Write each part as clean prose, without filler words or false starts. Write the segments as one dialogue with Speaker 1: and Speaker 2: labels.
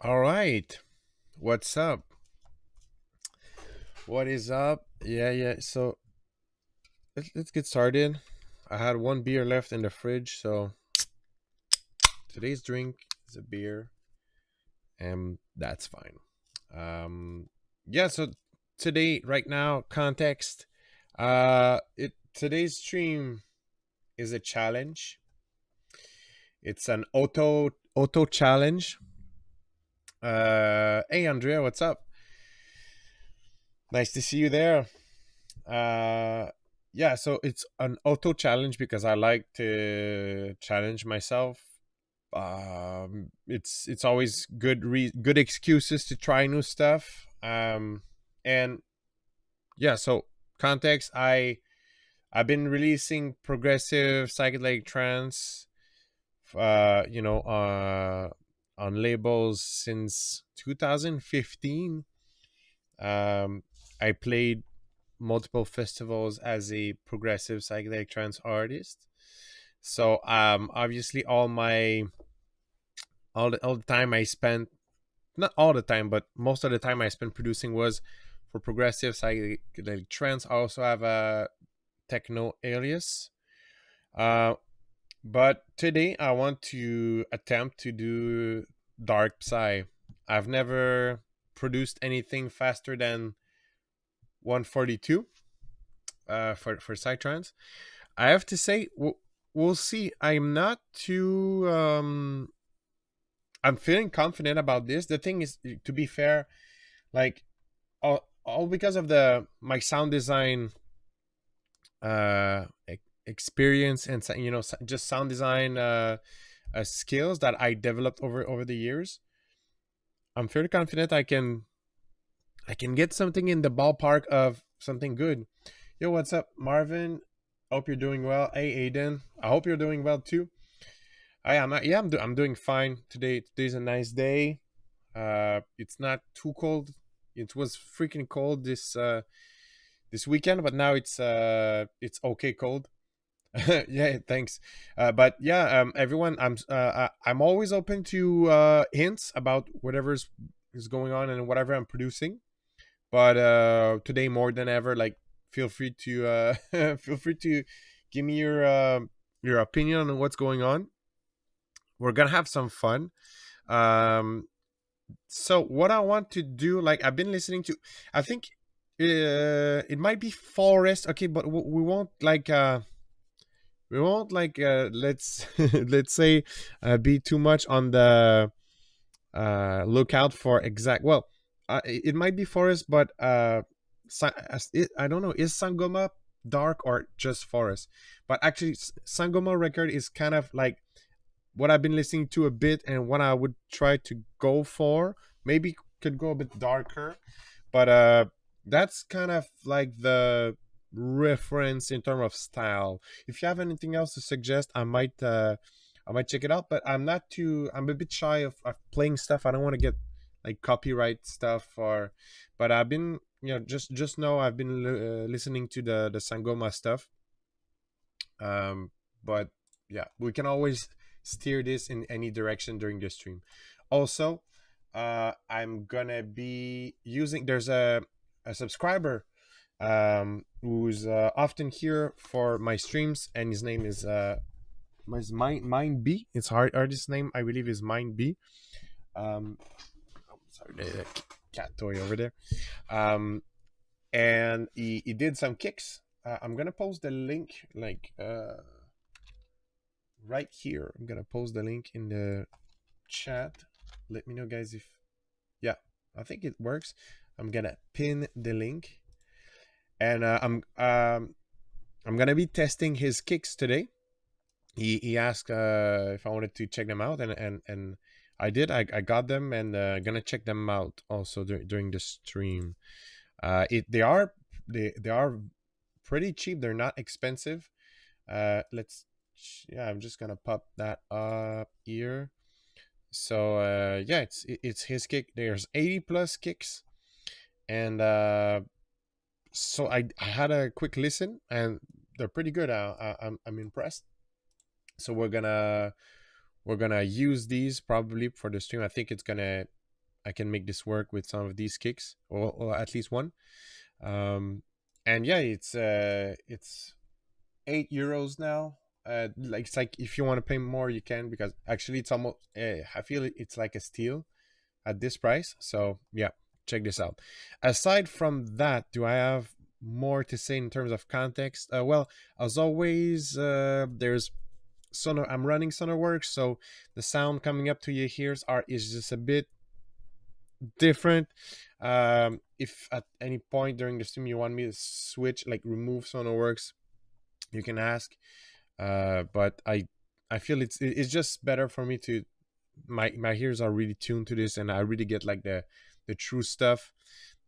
Speaker 1: All right. What's up? What is up? Yeah. So let's get started. I had one beer left in the fridge, so today's drink is a beer, and that's fine. Yeah. So today, right now, context. Today's stream is a challenge. It's an auto challenge. Hey Andrea, what's up? Nice to see you there. Uh, yeah, so it's an auto challenge because I like to challenge myself. It's always good excuses to try new stuff. And yeah, so context. I've been releasing progressive psychedelic trance, on labels since 2015. Um, I played multiple festivals as a progressive psychedelic trance artist. So obviously all the time I spent, not all the time, but most of the time I spent producing was for progressive psychedelic trance. I also have a techno alias. Uh but today I want to attempt to do dark psy. I've never produced anything faster than 142 for Psytrance. I have to say, we'll see. I'm not too. I'm feeling confident about this. The thing is, to be fair, like all because of the my sound design experience and just sound design skills that I developed over the years. I'm fairly confident I can get something in the ballpark of something good. Yo, what's up, Marvin? Hope you're doing well. Hey, Aiden. I hope you're doing well too. I am. Yeah, I'm doing fine today. Today's a nice day. It's not too cold. It was freaking cold this weekend, but now it's okay cold. Yeah, thanks. But yeah, everyone, I'm always open to hints about whatever's is going on and whatever I'm producing. But today more than ever, like, feel free to feel free to give me your opinion on what's going on. We're gonna have some fun. um so what I want to do, like, I've been listening to, I think it might be forest, okay, but we won't, let's let's say, be too much on the lookout for exact, well, it might be forest, but I don't know, is Sangoma dark or just forest? But actually, Sangoma record is kind of like what I've been listening to a bit, and what I would try to go for. Maybe could go a bit darker, but that's kind of like the reference in terms of style. If you have anything else to suggest, I might check it out. But I'm a bit shy of playing stuff. I don't want to get like copyright stuff, or but I've been, just know I've been listening to the Sangoma stuff. But yeah, we can always steer this in any direction during the stream. Also, I'm gonna be using, there's a subscriber who's often here for my streams, and his name is Mind B. It's artist name, I believe, is Mind B. Sorry, the cat toy over there. um and he did some kicks. I'm gonna post the link, like, right here. I'm gonna post the link in the chat. Let me know, guys, if, yeah, I think it works. I'm gonna pin the link, and I'm gonna be testing his kicks today. He asked if I wanted to check them out, and I did. I got them, and gonna check them out also during the stream. They are pretty cheap. They're not expensive. Let's Yeah, I'm just gonna pop that up here. So yeah, it's his kick. There's 80 plus kicks, and so I had a quick listen, and they're pretty good. I'm impressed. So we're gonna use these probably for the stream. I think it's gonna I can make this work with some of these kicks, or at least one. Um, and yeah, it's €8 now. Like it's like if you want to pay more, you can, because actually it's almost. I feel it's like a steal at this price. So yeah, check this out. Aside from that, do I have more to say in terms of context? Well, as always, there's Sonar. I'm running SonarWorks, so the sound coming up to your ears is just a bit different. If at any point during the stream you want me to switch, like remove SonarWorks, you can ask. But I feel it's just better for me to my ears are really tuned to this, and I really get like the true stuff,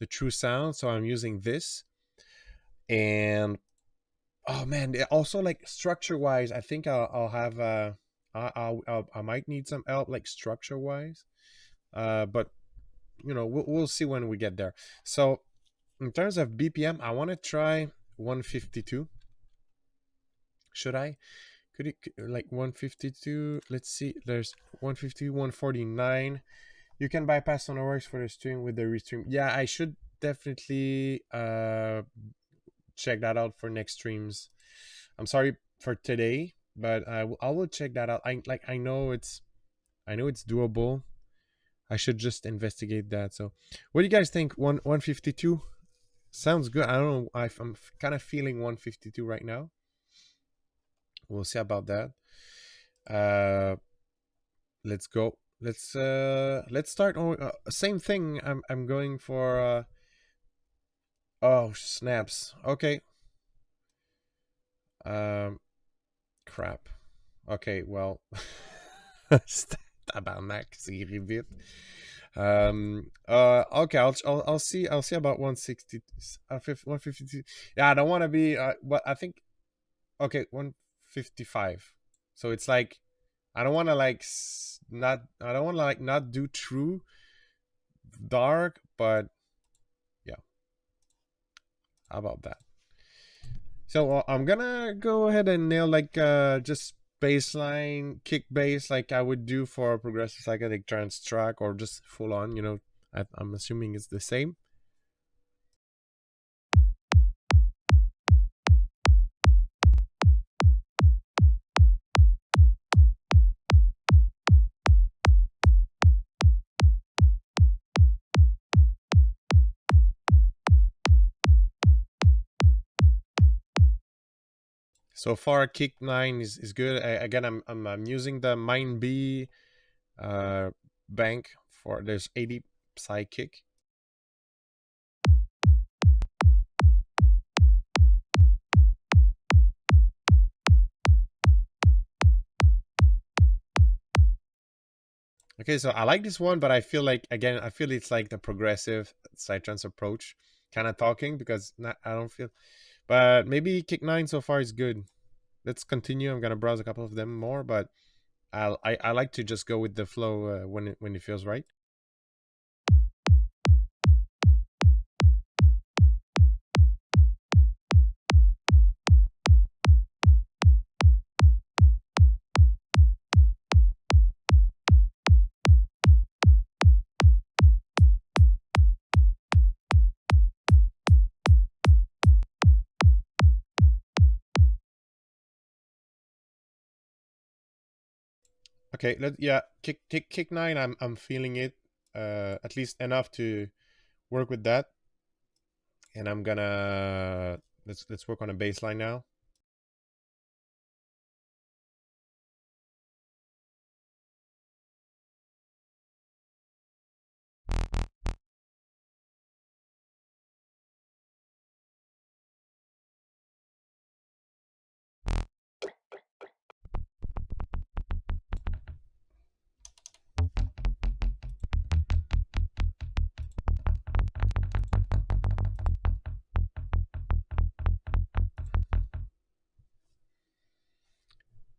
Speaker 1: the true sound. So I'm using this. And oh man, also like structure wise, I think I'll have I might need some help like structure wise. But we'll see when we get there. So in terms of BPM, I want to try 152. Should I? Could it like 152? Let's see. There's 150, 149. You can bypass SonarWorks for the stream with the restream. Yeah, I should definitely check that out for next streams. I'm sorry for today, but I will check that out. I know it's doable. I should just investigate that. So, what do you guys think? 152 sounds good. I don't know. I'm kind of feeling 152 right now. We'll see about that. Let's go. Let's start. Same thing. I'm going for. Oh snaps. Okay. Um, crap. Okay. Well. Tabarnak, c'est vite. Okay, I'll see about 160, 152. Yeah, I don't want to be but I think okay, 155. So it's like I don't want to like I don't want to like not do true dark, but yeah, how about that? So I'm gonna go ahead and nail like just baseline kick bass like I would do for a progressive psychedelic trance track, or just full on. I'm assuming it's the same. So far, kick 9 is good. Again, I'm using the Mind B bank for there's 80 psy kick. Okay, so I like this one, but I feel like again, I feel it's like the progressive Psytrance approach, kind of talking, because I don't feel, but maybe kick 9 so far is good. Let's continue. I'm gonna browse a couple of them more, but I like to just go with the flow when it feels right. Okay, yeah, kick 9. I'm feeling it, at least enough to work with that, and I'm gonna let's work on a baseline now.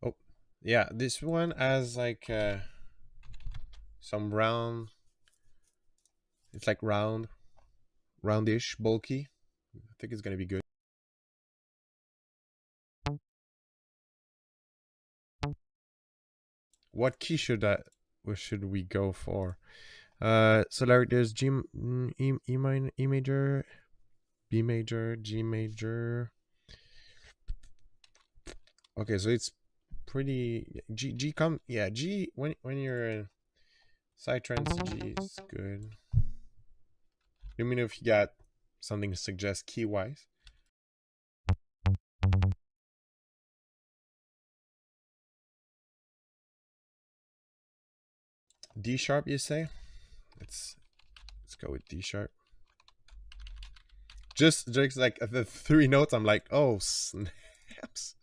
Speaker 1: Oh, yeah, this one has like some round. It's like roundish, bulky. I think it's gonna be good. What key should we go for? So like there's E minor, E major, B major, G major. Okay, so it's pretty G come yeah G when you're in Psytrance, G is good. Let me know if you got something to suggest key wise. D sharp, you say? Let's go with D sharp. Just like the three notes, I'm like, oh snaps.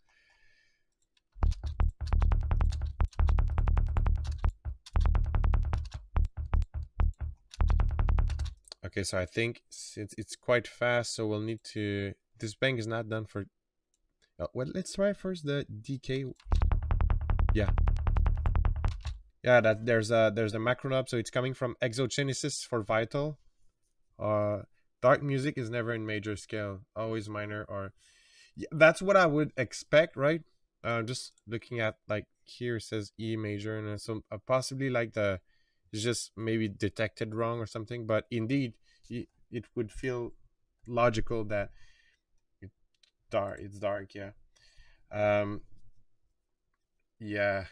Speaker 1: Okay, so I think since it's quite fast, so we'll need to. This bang is not done for. Well, let's try first the DK. Yeah, yeah. That there's a macro knob, so it's coming from exogenesis for vital. Uh, dark music is never in major scale, always minor or. Yeah, that's what I would expect, right? Just looking at like here it says E major, and so possibly like the it's just maybe detected wrong or something. But indeed, it would feel logical that it's dark, yeah. Um, yeah,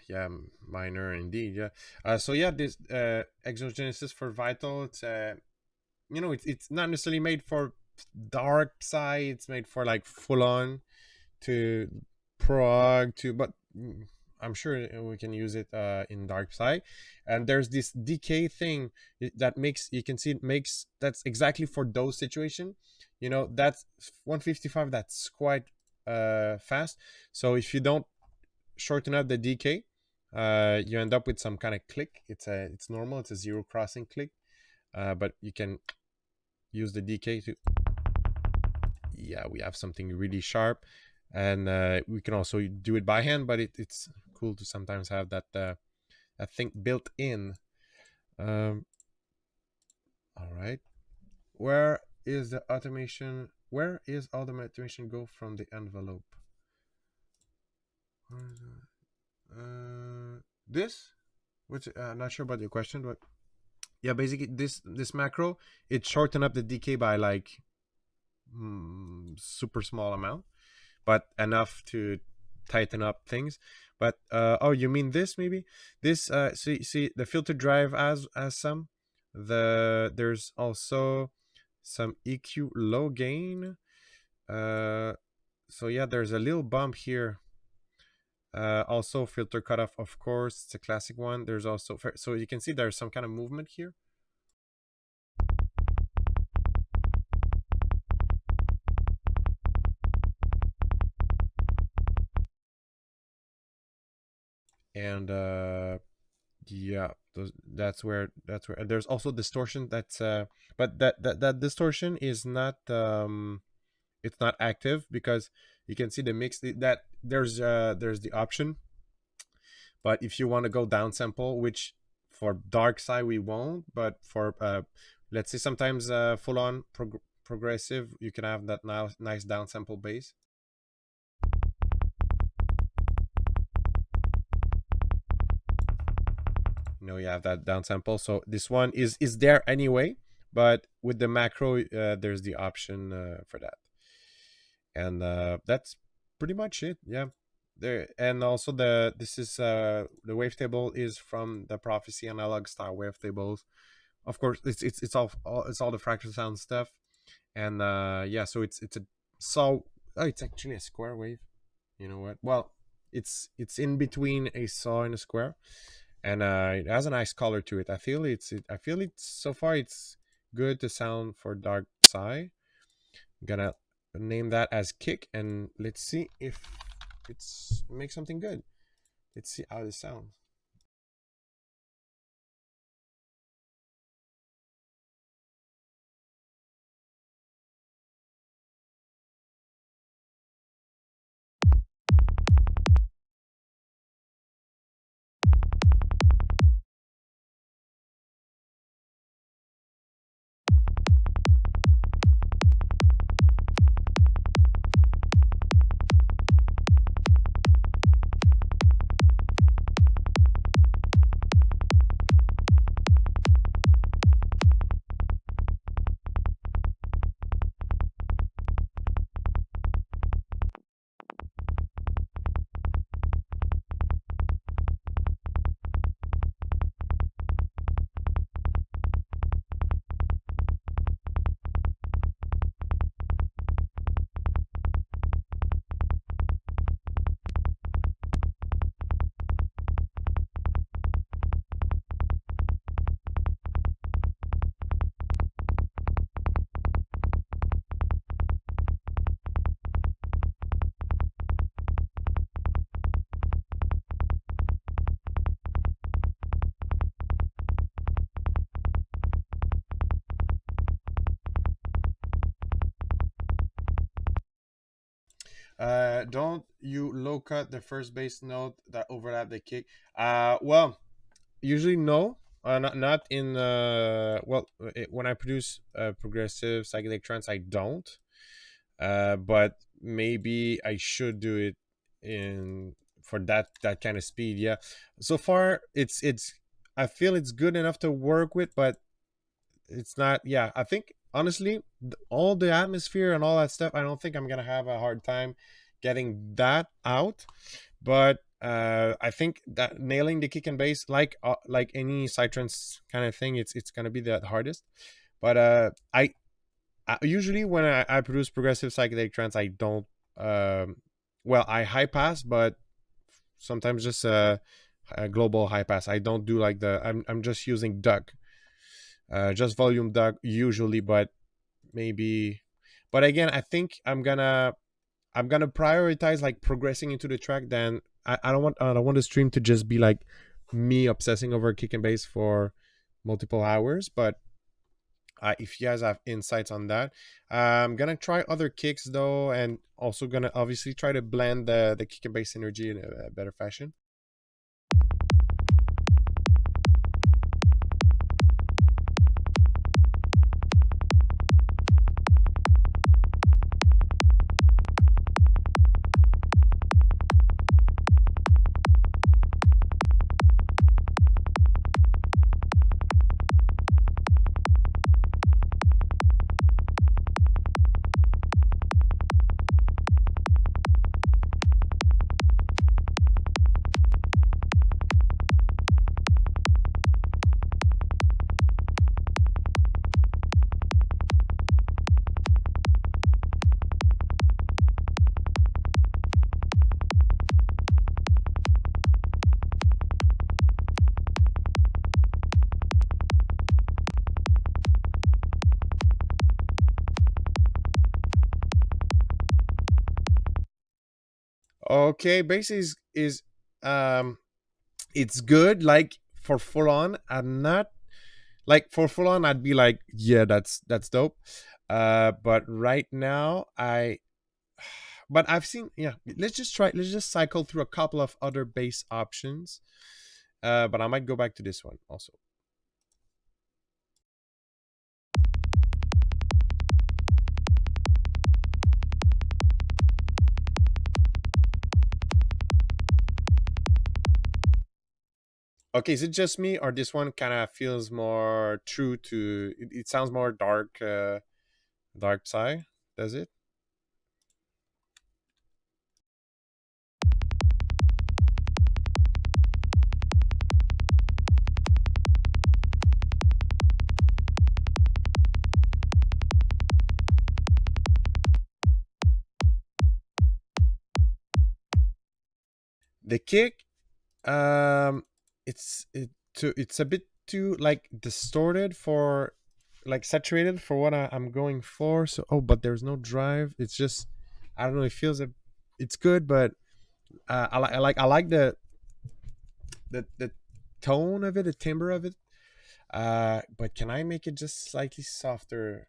Speaker 1: minor indeed, yeah. So yeah, this exogenesis for vital, it's it's not necessarily made for dark side. It's made for like full on to prog to, but I'm sure we can use it in dark side. And there's this decay thing that makes you can see it makes that's exactly for those situation. That's 155. That's quite fast. So if you don't shorten up the decay, you end up with some kind of click. It's normal. It's a zero crossing click, but you can use the decay to yeah, we have something really sharp, and we can also do it by hand, but it's cool to sometimes have that thing built in. All right, where is the automation? Where is all the automation go from the envelope? This, which I'm not sure about your question, but yeah, basically this macro it shortened up the decay by like super small amount, but enough to tighten up things. But oh, you mean this maybe? This see the filter drive as some. There's also some EQ low gain. So yeah, there's a little bump here. Also filter cutoff, of course, it's a classic one. There's also so you can see there's some kind of movement here. And yeah, that's where there's also distortion. That's but that distortion is not it's not active because you can see the mix that there's the option. But if you want to go down sample, which for dark side we won't, but for let's say sometimes full on progressive, you can have that now nice down sample bass. You have that down sample, so this one is there anyway, but with the macro there's the option for that. And that's pretty much it, yeah. There, and also this is the wavetable is from the Prophecy analog style wavetables. Of course, it's all the fractal sound stuff. And yeah, so it's a saw. Oh, it's actually a square wave. You know what? Well, it's in between a saw and a square, and it has a nice color to it. I feel it's so far it's good to sound for dark side. I'm gonna name that as kick, and let's see if it's makes something good. Let's see how this sounds. Don't you low cut the first bass note that overlap the kick? Well, usually no. Not in when I produce progressive psychedelic trance, I don't. But maybe I should do it in for that kind of speed. Yeah. So far, it's. I feel it's good enough to work with, but it's not. Yeah, I think honestly, all the atmosphere and all that stuff, I don't think I'm gonna have a hard time getting that out. But I think that nailing the kick and bass, like any Psytrance kind of thing, it's gonna be the hardest. But I usually when I produce progressive psychedelic trance, I don't. Well, I high pass, but sometimes just a global high pass. I don't do like the. I'm just using duck, just volume duck usually, but maybe. But again, I think I'm gonna prioritize like progressing into the track. Then I don't want the stream to just be like me obsessing over kick and bass for multiple hours. But if you guys have insights on that, I'm gonna try other kicks though, and also gonna obviously try to blend the kick and bass energy in a better fashion. Okay, bass is um it's good. Like for full on, I'm not like for full on. I'd be like, yeah, that's dope. But right now, but I've seen, yeah. Let's just cycle through a couple of other bass options. But I might go back to this one also. Okay, is it just me, or this one kind of feels more true to? It sounds more dark, dark side. Does it? The kick, um, it's a bit too like distorted for, like saturated for what I'm going for. So but there's no drive. It's just I don't know. It feels it's good, but I like the tone of it, the timbre of it. But can I make it just slightly softer?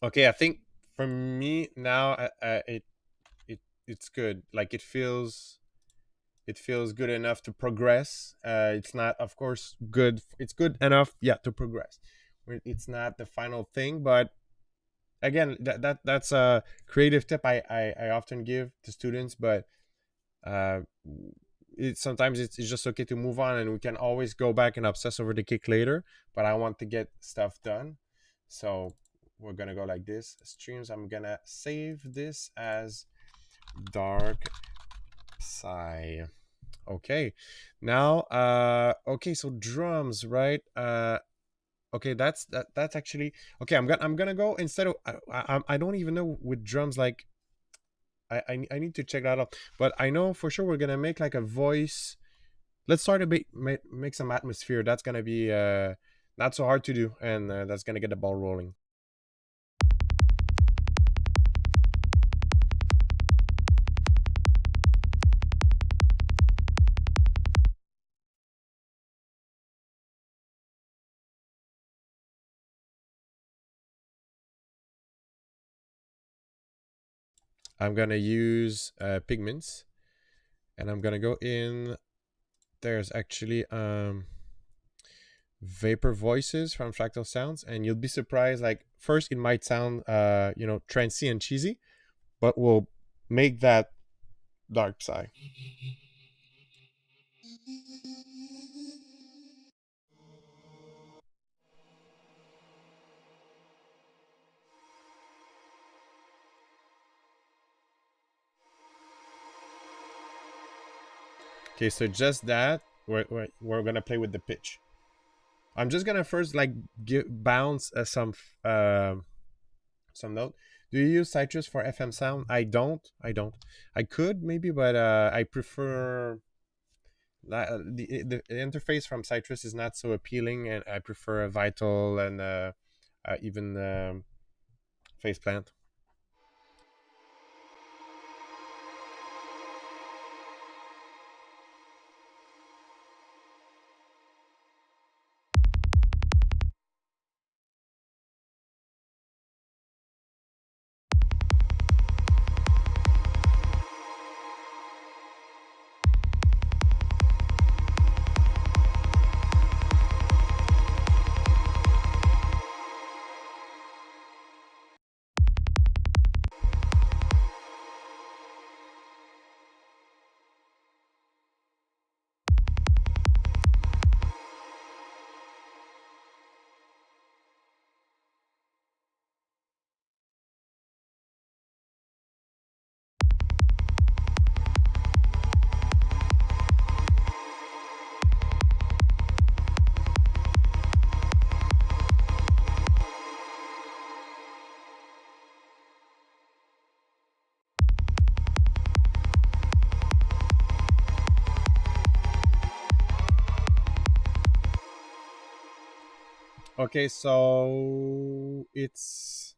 Speaker 1: Okay, I think for me now, it it's good. Like it feels it feels good enough to progress. It's not, of course, good. It's good enough, yeah, to progress. It's not the final thing, but again, that's a creative tip I often give to students. But uh, sometimes it's just okay to move on, and we can always go back and obsess over the kick later. But I want to get stuff done, so we're gonna go like this. Streams. I'm gonna save this as dark Psy. Okay, now okay, so drums, right? Okay, that's actually okay. I'm gonna go instead of I don't even know with drums, like I need to check that out, but I know for sure we're gonna make like a voice. Let's start a bit, make some atmosphere. That's gonna be not so hard to do, and that's gonna get the ball rolling. I'm gonna use pigments, and I'm gonna go in. There's actually vapor voices from Fractal Sounds, and you'll be surprised. Like first, it might sound trancey and cheesy, but we'll make that dark side. Okay, so just that, we're gonna play with the pitch. I'm just gonna first like bounce some note. Do you use Citrus for FM sound? I don't. I don't. I could maybe, but I prefer the interface from Citrus is not so appealing, and I prefer Vital and even Faceplant. Okay, so it's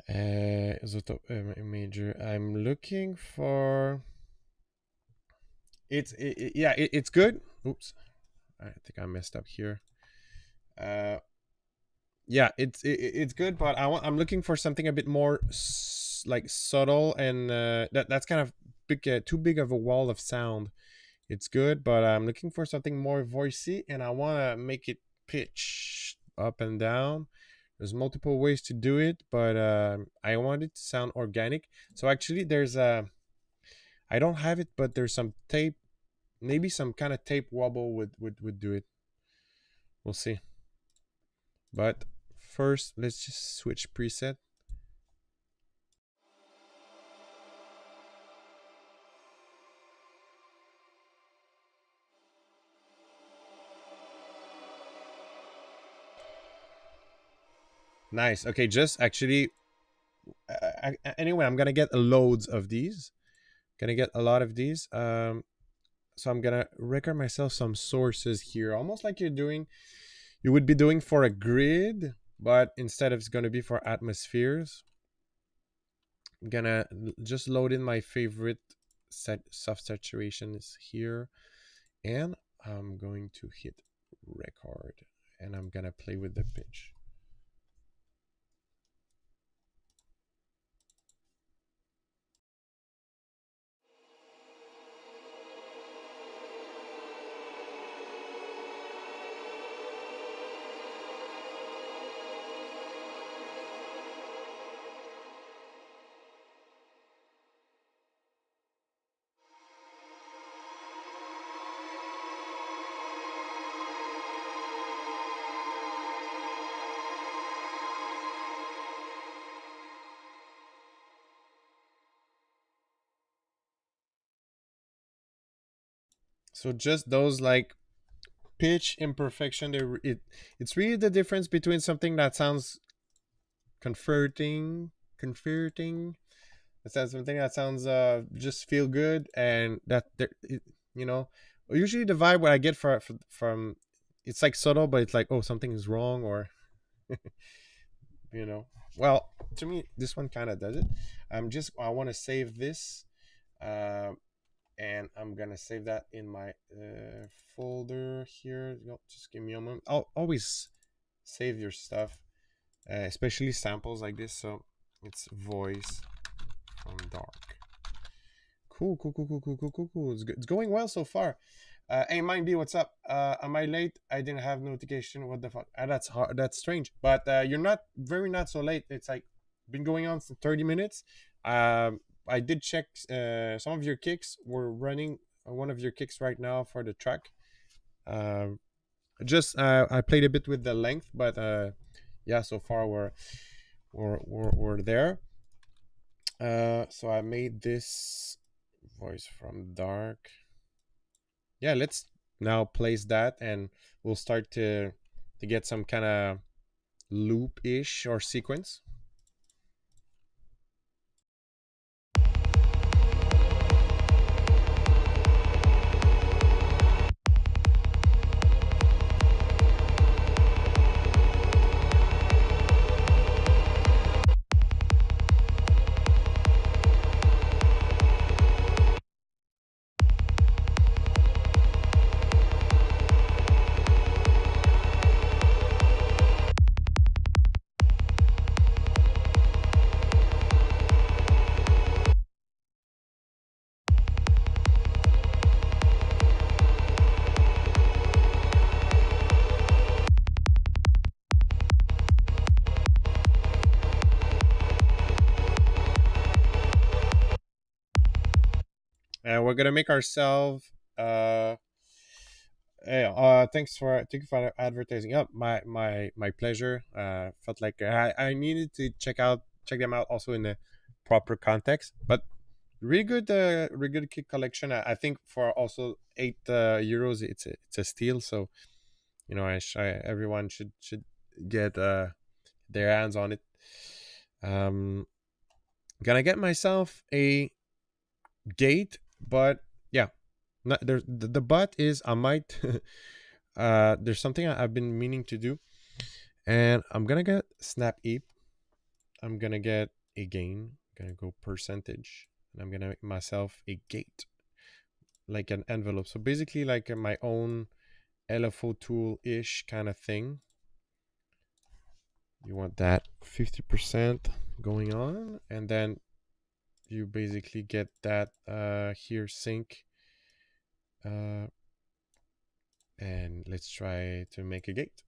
Speaker 1: isotope major. I'm looking for yeah, it's good. Oops, I think I messed up here. Uh, yeah, it's good, but I'm looking for something a bit more like subtle, and that's kind of big, too big of a wall of sound. It's good, but I'm looking for something more voicey, and I want to make it pitch up and down. There's multiple ways to do it, but I want it to sound organic. So actually, there's a I don't have it, but there's some tape, maybe some kind of tape wobble would do it. We'll see. But first, let's just switch preset. Nice. Okay, just actually, anyway, I'm gonna get loads of these. Gonna get a lot of these. So I'm gonna record myself some sources here, almost like you would be doing for a grid, but instead of it's gonna be for atmospheres. I'm gonna just load in my favorite soft saturations here, and I'm going to hit record, and I'm gonna play with the pitch. So just those like pitch imperfection, it's really the difference between something that sounds comforting, it says something that sounds just feel good, and that there you know, usually the vibe what I get from it's like subtle, but it's like, oh, something is wrong, or you know. Well, to me this one kind of does it. I want to save this, uh, and I'm gonna save that in my folder here. No, just give me a moment. I'll always save your stuff, especially samples like this. So it's voice from dark. Cool. It's going well so far. Hey, Mind B, what's up? Am I late? I didn't have notification. What the fuck? That's hard. That's strange. But you're not so late. It's like been going on for 30 minutes. I did check. Some of your kicks were running. One of your kicks right now for the track. Just I played a bit with the length, but yeah, so far we're there. So I made this voice from dark. Yeah, let's now place that, and we'll start to get some kind of loop ish or sequence. And we're gonna make ourselves hey, thank you for advertising. Yeah, my pleasure. Felt like I needed to check them out also in the proper context. But really good kit collection. I think for also €8, it's a steal. So you know, everyone should get their hands on it. Gonna get myself a gate, but yeah, not there. The but is I might. There's something I've been meaning to do, and I'm gonna get snap eep. I'm gonna get a gain. I'm gonna go percentage, and I'm gonna make myself a gate, like an envelope. So basically, like my own LFO tool ish kind of thing. You want that 50% going on, and then you basically get that here sync. And let's try to make a gate.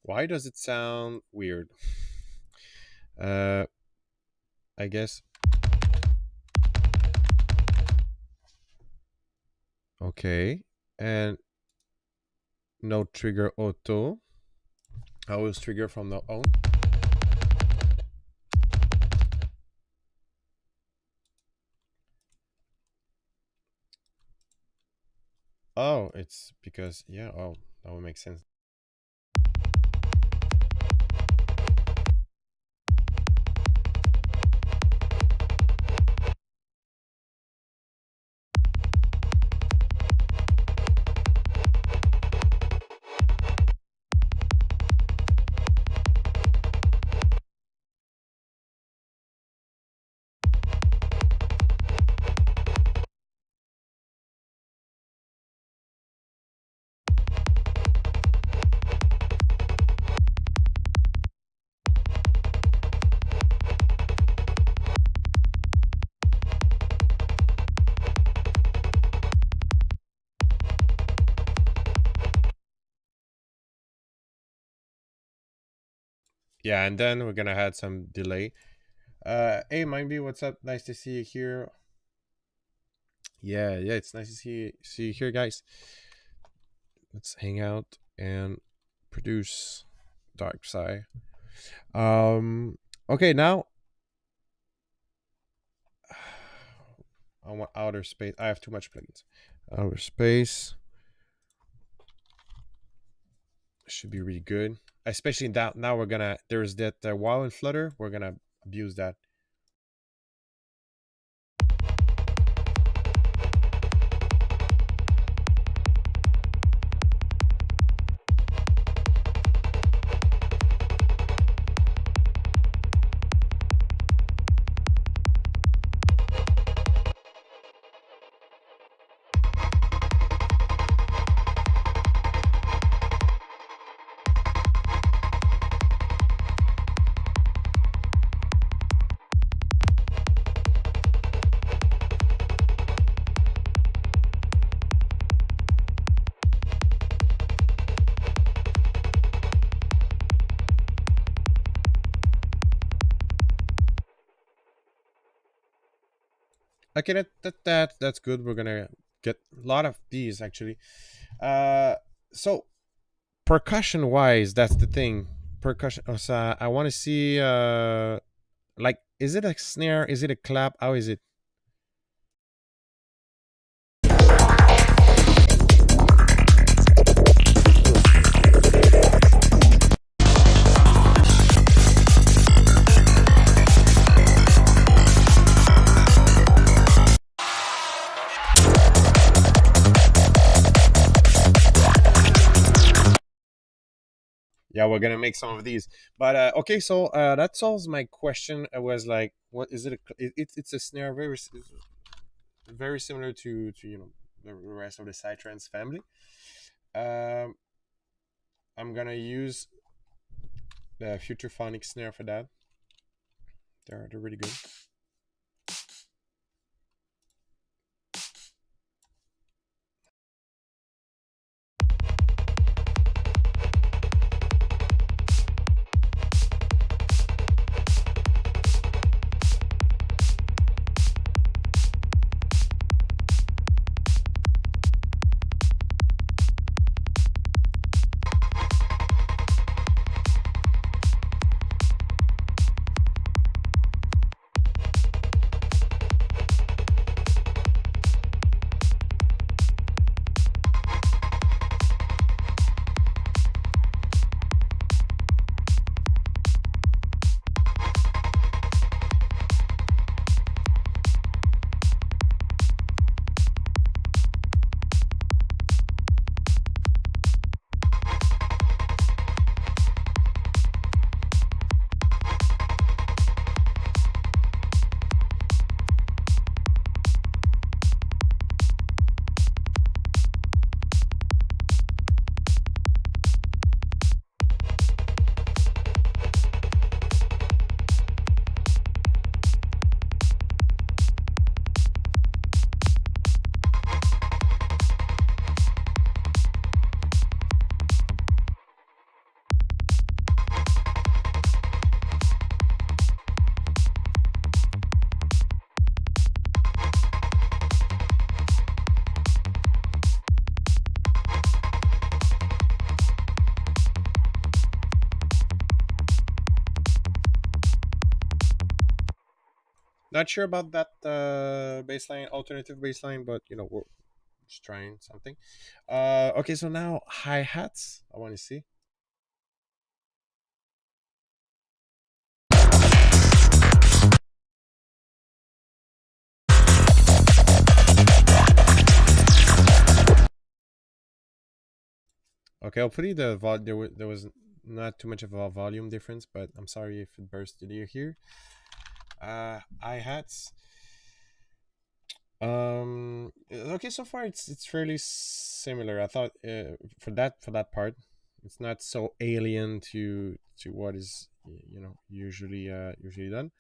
Speaker 1: Why does it sound weird? uh I guess. Okay. And no trigger auto. I always trigger from the own. Oh, it's because, yeah, oh, that would make sense. Yeah, and then we're gonna add some delay. Hey, Mindby, what's up? Nice to see you here. Yeah, it's nice to see you here, guys. Let's hang out and produce Dark Psy. Okay, now I want outer space. I have too much plugins. Outer space should be really good, especially that now we're gonna there's that wow and flutter. We're gonna abuse that. Okay, that's good. We're gonna get a lot of these actually. So percussion wise, that's the thing. Percussion. So I want to see like, is it a snare? Is it a clap? How is it? Yeah, we're gonna make some of these. But okay, so that solves my question. I was like, what is it? It's a snare very similar to the rest of the Psytrance family. Um, I'm gonna use the Future Phonic snare for that. They're really good. Not sure about that baseline, alternative baseline, but we're just trying something. Okay, so now hi hats. I want to see. Okay, hopefully there was not too much of a volume difference, but I'm sorry if it burst. Did you hear? Hi hats. Okay, so far it's fairly similar. I thought for that part, it's not so alien to what is usually done.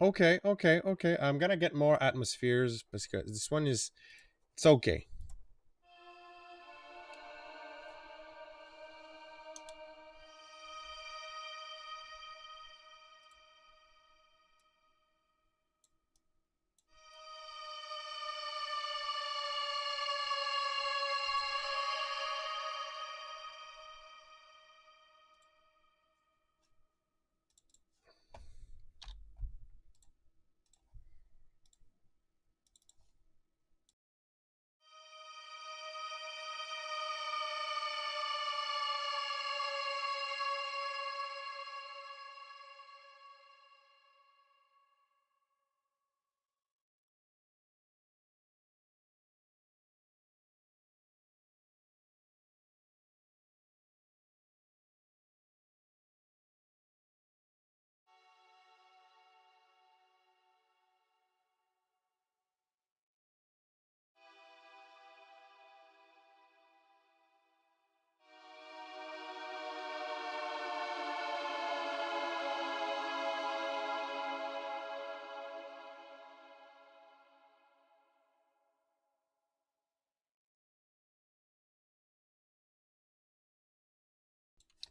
Speaker 1: Okay, okay, okay. I'm gonna get more atmospheres because this one is, it's okay.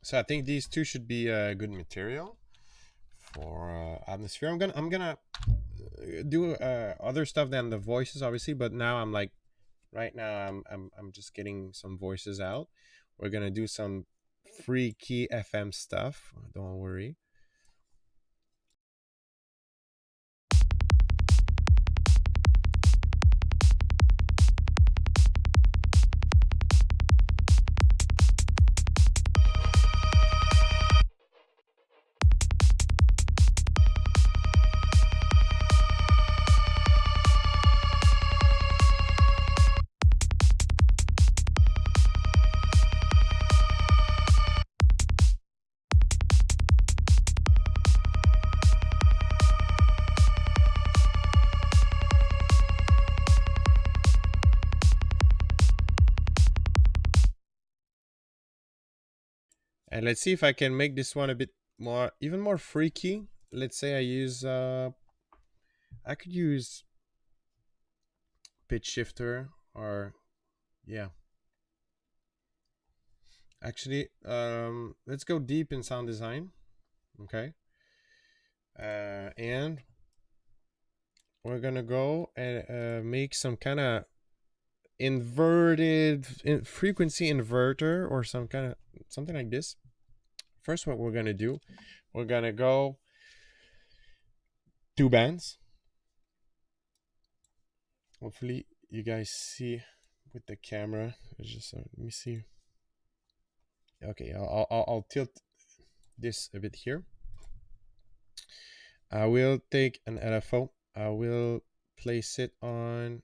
Speaker 1: So I think these two should be good material for atmosphere. I'm gonna do other stuff than the voices, obviously, but now I'm like, right now I'm just getting some voices out. We're gonna do some freaky FM stuff. Don't worry. And let's see if I can make this one a bit more, even more freaky. Let's say I use, I could use pitch shifter, or yeah. Actually, let's go deep in sound design. Okay. And we're gonna go and make some kind of inverted frequency inverter, or some kind of something like this. First, what we're gonna do, we're gonna go 2 bands. Hopefully you guys see with the camera. Just let me see. Okay, I'll tilt this a bit here. I will take an LFO. I will place it on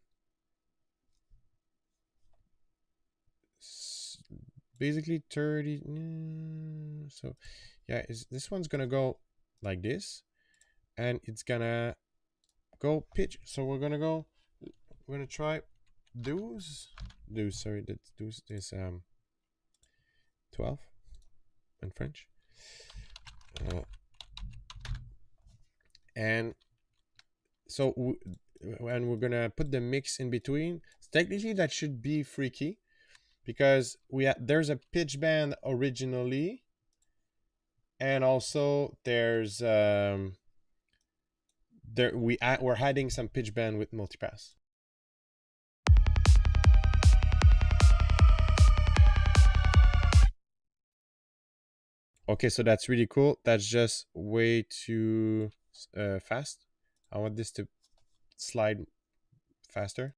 Speaker 1: basically 30. So yeah, this one's gonna go like this, and it's gonna go pitch. So we're gonna try deuce. Sorry, that deuce is 12 in French. And so and we're gonna put the mix in between. Technically that should be freaky, because there's a pitch band originally, and also there's we're adding some pitch band with multipass. Okay, so that's really cool. That's just way too fast. I want this to slide faster.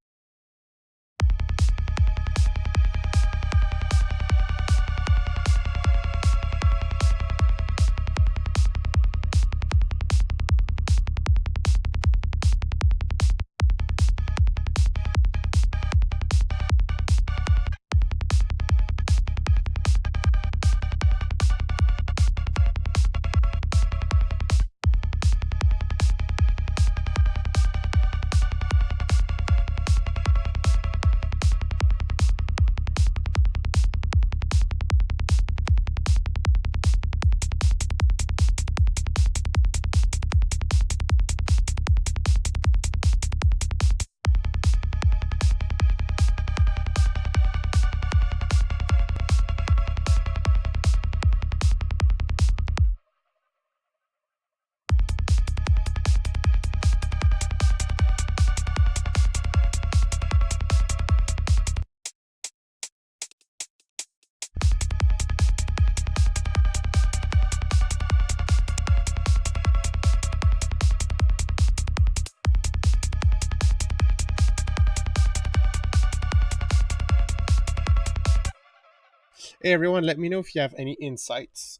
Speaker 1: Hey everyone, let me know if you have any insights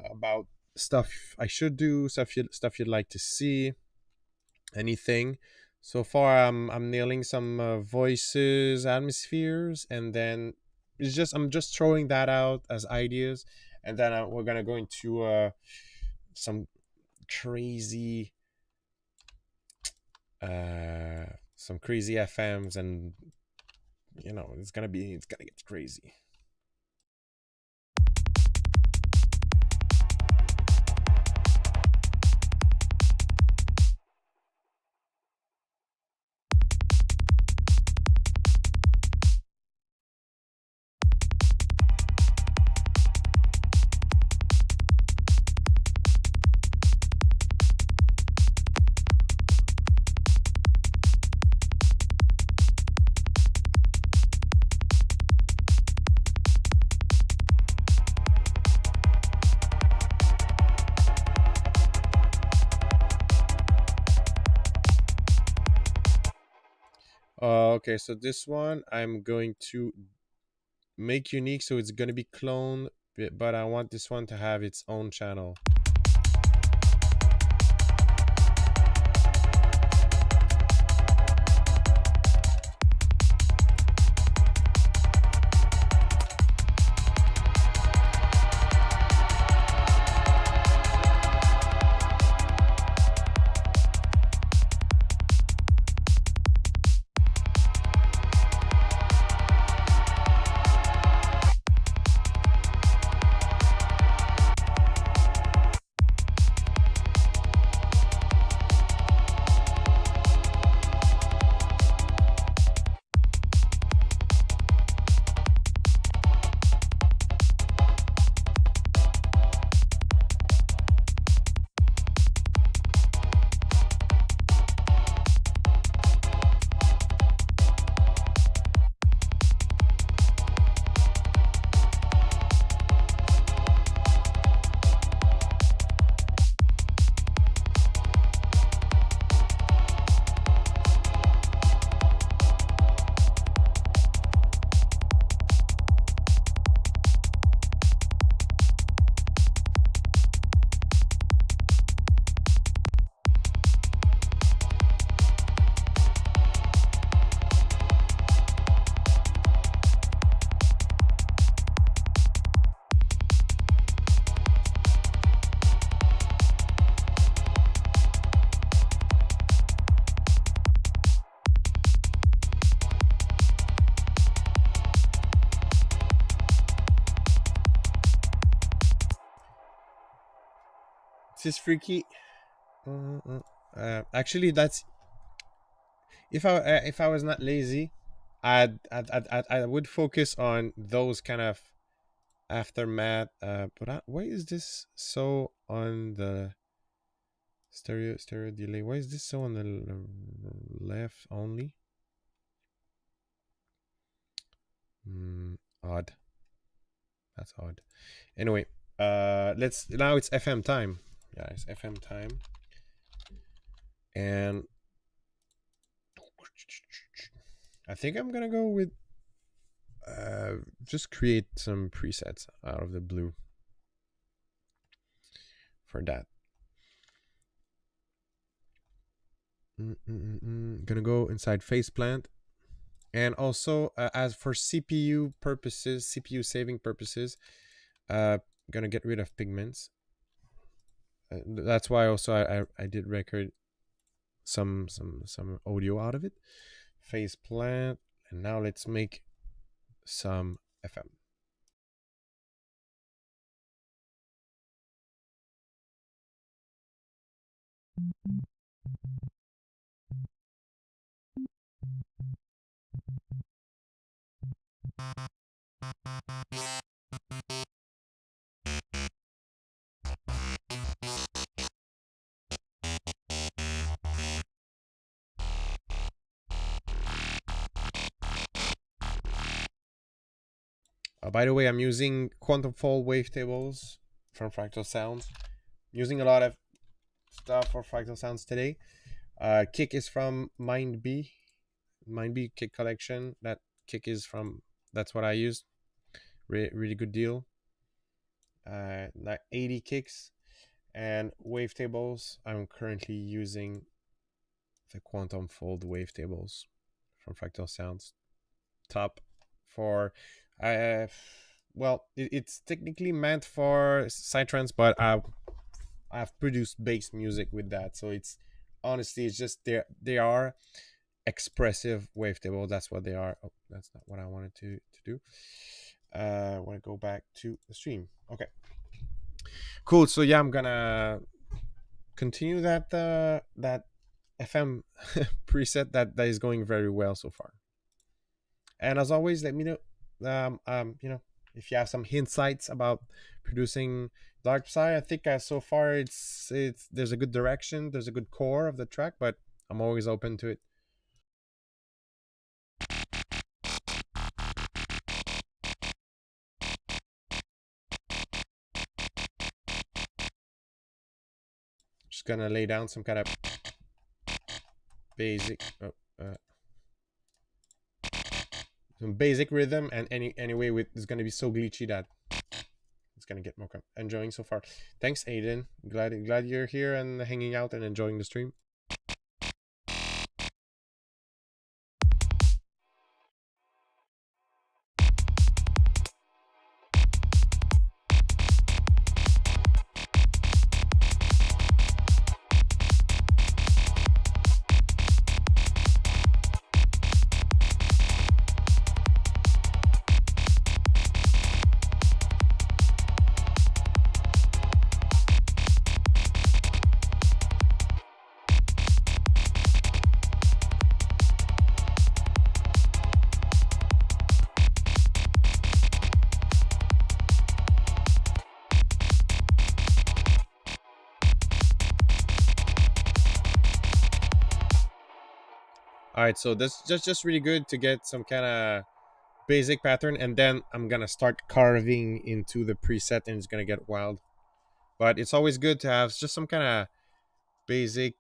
Speaker 1: about stuff I should do, stuff you'd like to see, anything. So far, I'm nailing some voices, atmospheres, and then I'm just throwing that out as ideas, and then we're gonna go into some crazy some crazy FMs, and it's gonna get crazy. Okay, so this one I'm going to make unique, so it's going to be cloned, but I want this one to have its own channel. This is freaky. Actually, that's if I was not lazy, I would focus on those kind of aftermath. Why is this so on the stereo delay? Why is this so on the left only? Odd. That's odd. Anyway, let's now it's FM time. Yeah, it's FM time. And I think I'm gonna go with just create some presets out of the blue for that. Gonna go inside faceplant, and also as for CPU purposes, CPU saving purposes, gonna get rid of pigments. That's why also I did record some audio out of it. Faceplant, and now let's make some FM. By the way, I'm using quantum fold wavetables from Fractal Sounds. I'm using a lot of stuff for Fractal Sounds today. Kick is from Mind B kick collection. That kick is from, that's what I use Really good deal. 80 kicks and wavetables. I'm currently using the Quantum Fold wavetables from Fractal Sounds. Top for, well, it's technically meant for Psytrance, but I've produced bass music with that, so it's honestly it's just they are expressive wavetable. That's what they are. Oh, that's not what I wanted to do. I want to go back to the stream. Okay, cool. So yeah, I'm gonna continue that FM preset that is going very well so far. And as always, let me know, if you have some insights about producing dark psy. I think so far it's there's a good direction, there's a good core of the track, but I'm always open to it. Just gonna lay down some kind of basic, some basic rhythm, and anyway, with it's gonna be so glitchy that it's gonna get more enjoying so far. Thanks, Aiden. Glad you're here and hanging out and enjoying the stream. All right, so this just really good to get some kind of basic pattern, and then I'm gonna start carving into the preset, and it's gonna get wild. But it's always good to have just some kind of basic.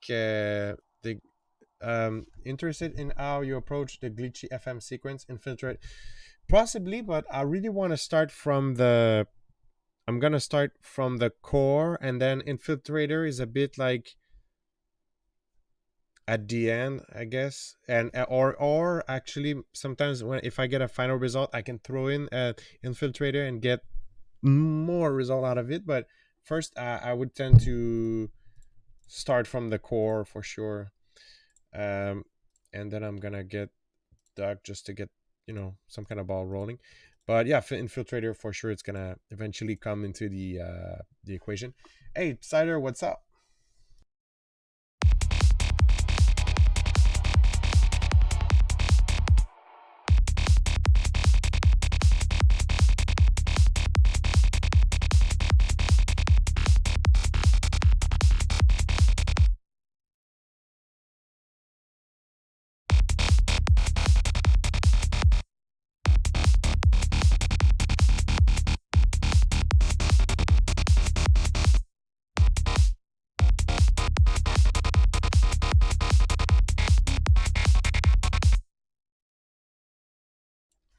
Speaker 1: Interested in how you approach the glitchy FM sequence infiltrate, possibly, but I really want to start from the. I'm gonna start from the core, and then infiltrator is a bit like at the end, I guess. And or actually sometimes when if I get a final result, I can throw in an infiltrator and get more result out of it. But first, I would tend to start from the core for sure. And then I'm gonna get Doug just to get some kind of ball rolling. But yeah, infiltrator for sure, it's gonna eventually come into the equation. Hey, Cider, what's up?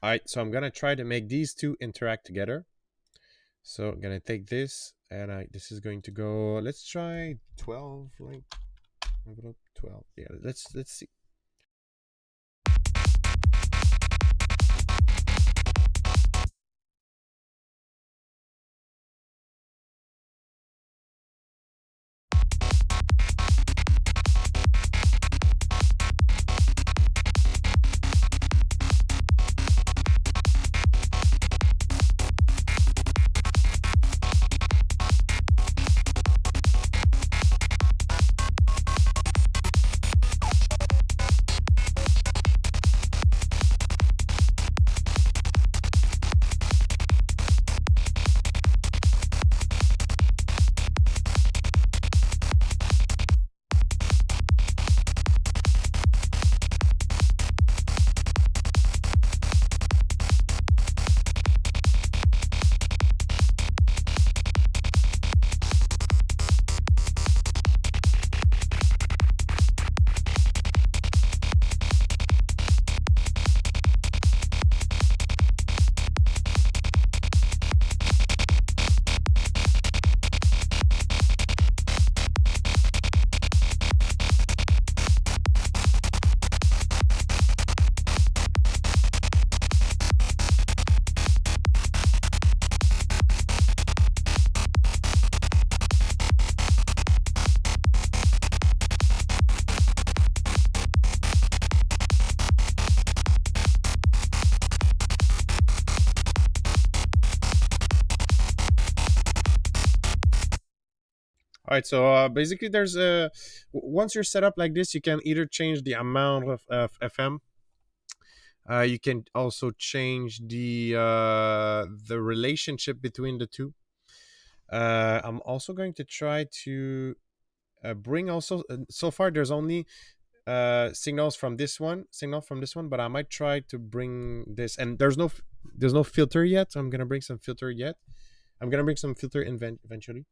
Speaker 1: All right, so I'm gonna try to make these two interact together. So I'm gonna take this, and this is going to go. Let's try 12, like envelope 12. Yeah, let's see. All right, so basically, there's a once you're set up like this, you can either change the amount of FM. You can also change the relationship between the two. I'm also going to try to bring also. So far, there's only signal from this one, but I might try to bring this. And there's no filter yet. So I'm gonna bring some filter yet. I'm gonna bring some filter eventually.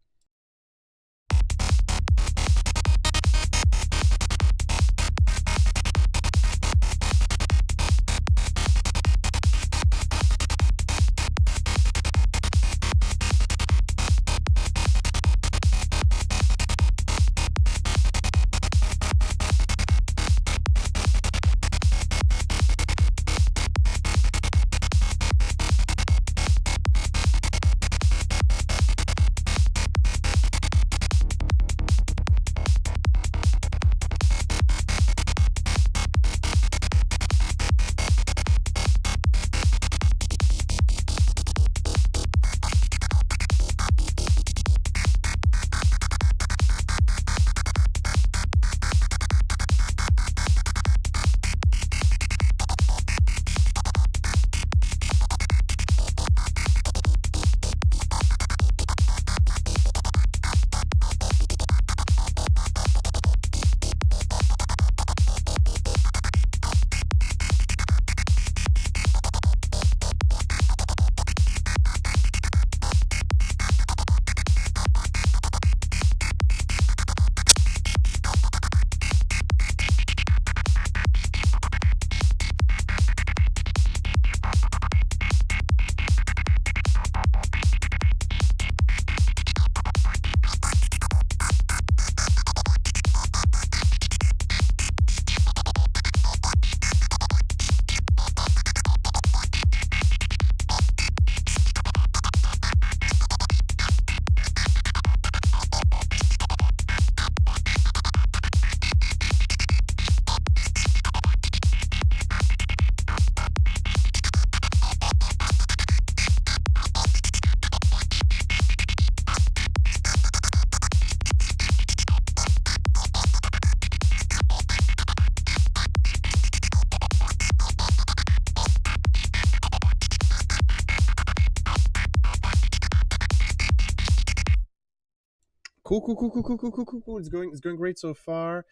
Speaker 1: Cool, cool, cool, cool, cool, cool, cool, cool, cool. It's going great so far.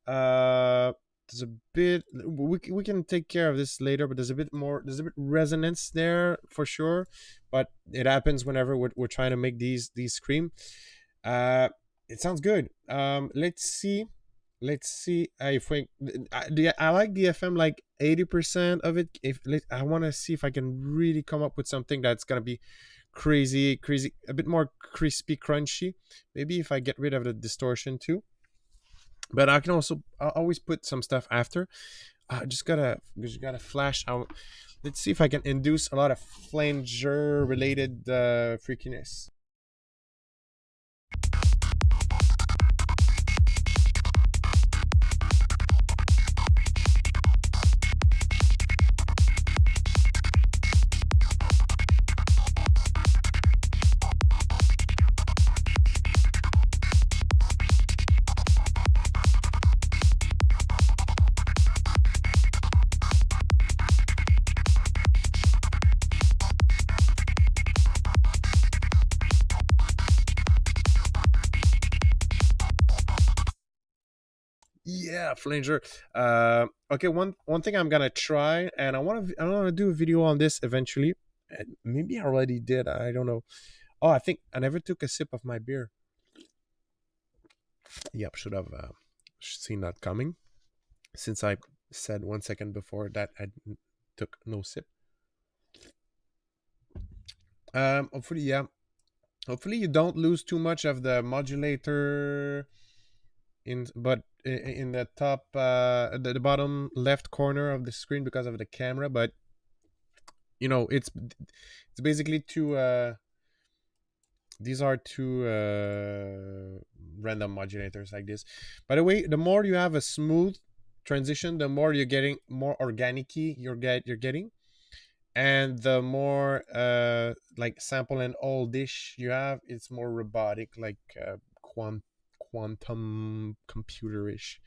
Speaker 1: There's a bit we can take care of this later, but there's a bit resonance there for sure. But it happens whenever we're trying to make these scream. Uh, it sounds good. Let's see if we. I like the FM like 80% of it. If I want to see if I can really come up with something that's gonna be crazy, a bit more crispy, crunchy. Maybe if I get rid of the distortion too. But I can also I'll always put some stuff after. Just gotta flash out. Let's see if I can induce a lot of flanger related freakiness. Yeah, flanger. Okay, one thing I'm gonna try, and I want to do a video on this eventually. Maybe I already did. I don't know. Oh, I think I never took a sip of my beer. Yep, should have seen that coming. Since I said 1 second before that I took no sip. Hopefully, yeah. Hopefully you don't lose too much of the modulator in the top the bottom left corner of the screen because of the camera, but it's basically two these are two random modulators like this. By the way, the more you have a smooth transition, the more you're getting more organic-y you're getting, and the more like sample and all dish you have, it's more robotic, like quantum computerish.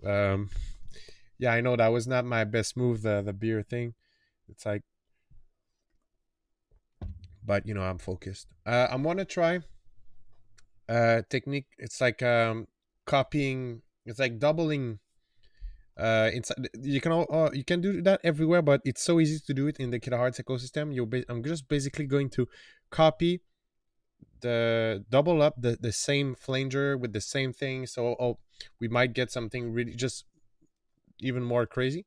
Speaker 1: Um, yeah, I know that was not my best move, the beer thing. It's like, but I'm focused. I want to try technique. It's like copying. It's like doubling. Inside you can you can do that everywhere, but it's so easy to do it in the Kid Hearts ecosystem. I'm just basically going to copy the double up the same flanger with the same thing. So we might get something really just even more crazy.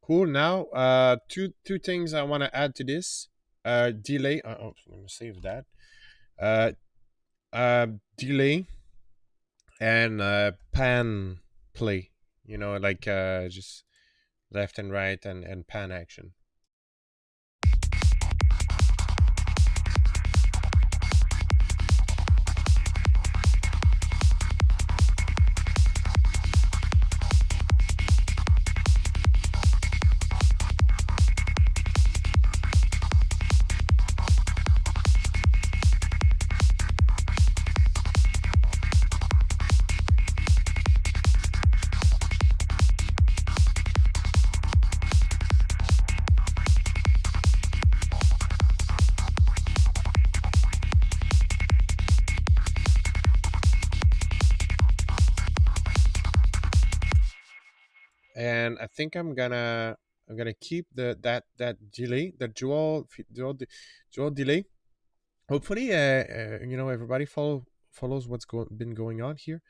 Speaker 1: Cool. Now, two things I want to add to this. Delay. Let me save that. Uh, Delay and pan play. Like just left and right and pan action. And I think I'm gonna keep that delay, the dual delay. Hopefully, everybody follows what's been going on here.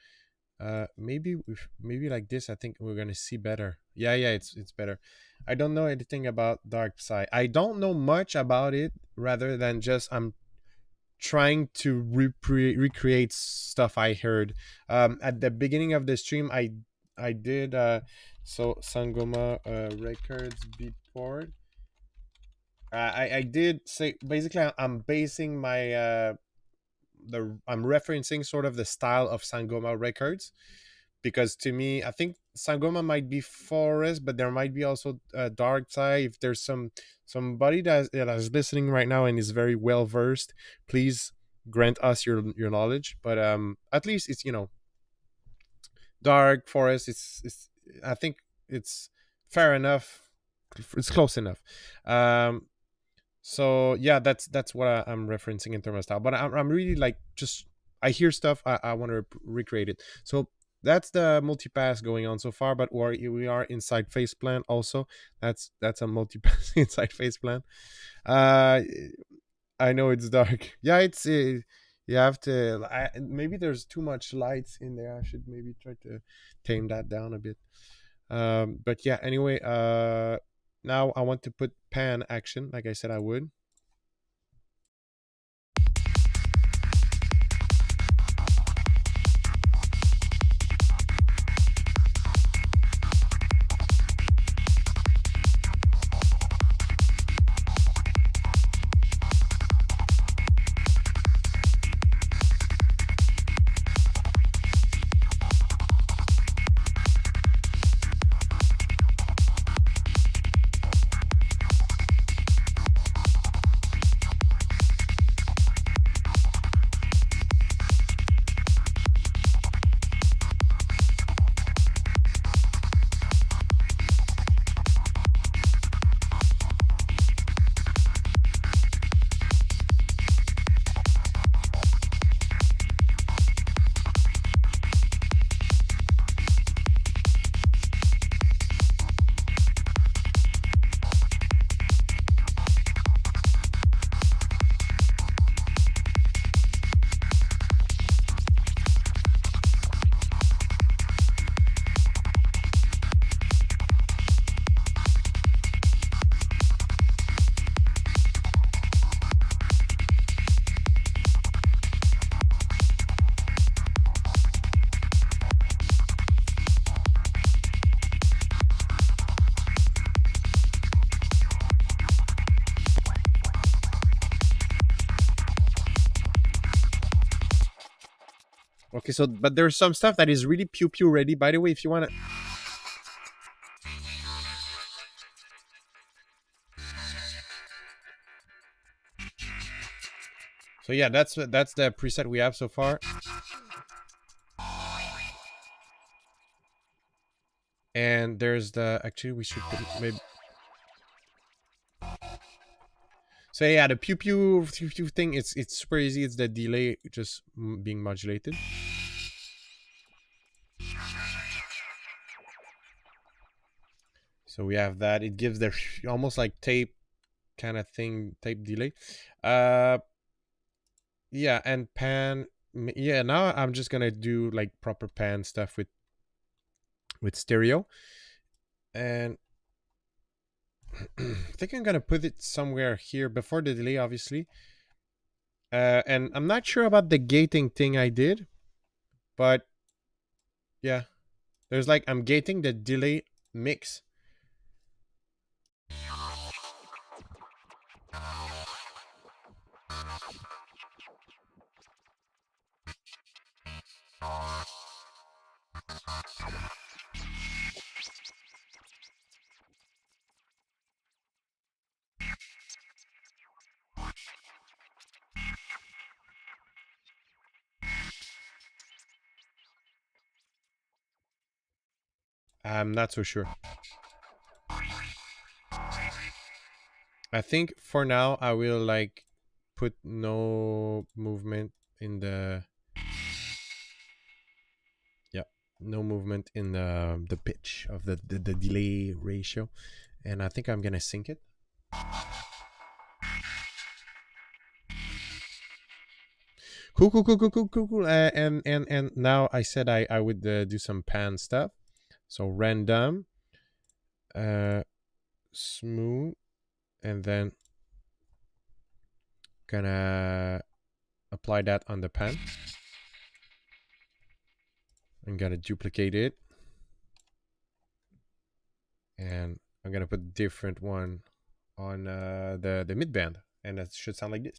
Speaker 1: Maybe maybe like this, I think we're gonna see better. Yeah, it's better. I don't know anything about Dark Side. I don't know much about it, rather than just I'm trying to recreate stuff I heard at the beginning of the stream. I did so Sangoma records beatport. I did say basically I'm basing my I'm referencing sort of the style of Sangoma records, because to me I think Sangoma might be forest, but there might be also a dark side. If there's somebody that is listening right now and is very well versed, please grant us your knowledge. But at least it's dark forest. It's I think it's fair enough. It's close enough. So yeah, that's what I'm referencing in terms of style. But I'm really like, just I hear stuff, I want to recreate it. So that's the multipass going on so far. But we are inside face plan also. That's a multipass inside face plan. Uh, I know it's dark. Yeah, it's you have to. Maybe there's too much lights in there. I should maybe try to tame that down a bit. But yeah, anyway, now I want to put pan action like I said I would. Okay, so but there's some stuff that is really pew pew ready. By the way, if you want to. So yeah, that's the preset we have so far. And there's the actually we should put maybe. So yeah, the pew pew thing, it's super easy. It's the delay just being modulated. So we have that. It gives the almost like tape kind of thing, tape delay. Yeah, and pan. Yeah, now I'm just gonna do like proper pan stuff with stereo, and I think I'm gonna put it somewhere here before the delay, obviously. And I'm not sure about the gating thing I did, but yeah, there's like I'm gating the delay mix. I'm not so sure. I think for now I will like put no movement in the no movement in the pitch of the delay ratio, and I think I'm gonna sync it. Cool. And now I said I would do some pan stuff. So random, smooth, and then gonna apply that on the pan. I'm gonna duplicate it, and I'm gonna put different one on the mid band, and that should sound like this.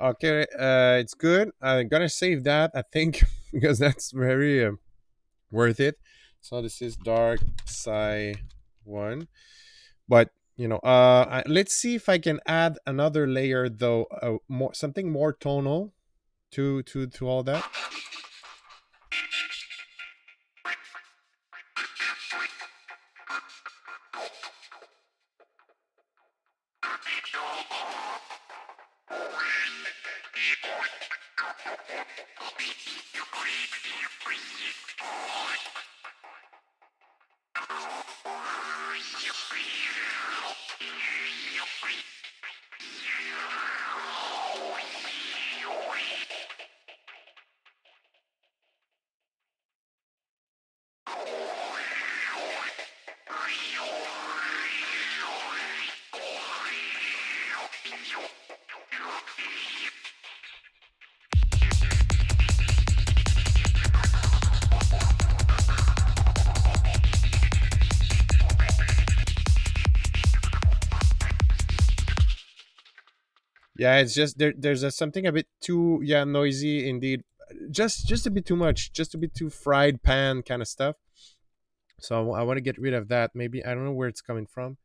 Speaker 1: Okay, it's good. I'm gonna save that, I think, because that's very worth it. So this is Dark Side 1. But let's see if I can add another layer, though, more something more tonal to all that. Yeah, it's just there's something a bit too, yeah, noisy indeed. Just a bit too much, just a bit too fried pan kind of stuff. So I want to get rid of that. Maybe I don't know where it's coming from.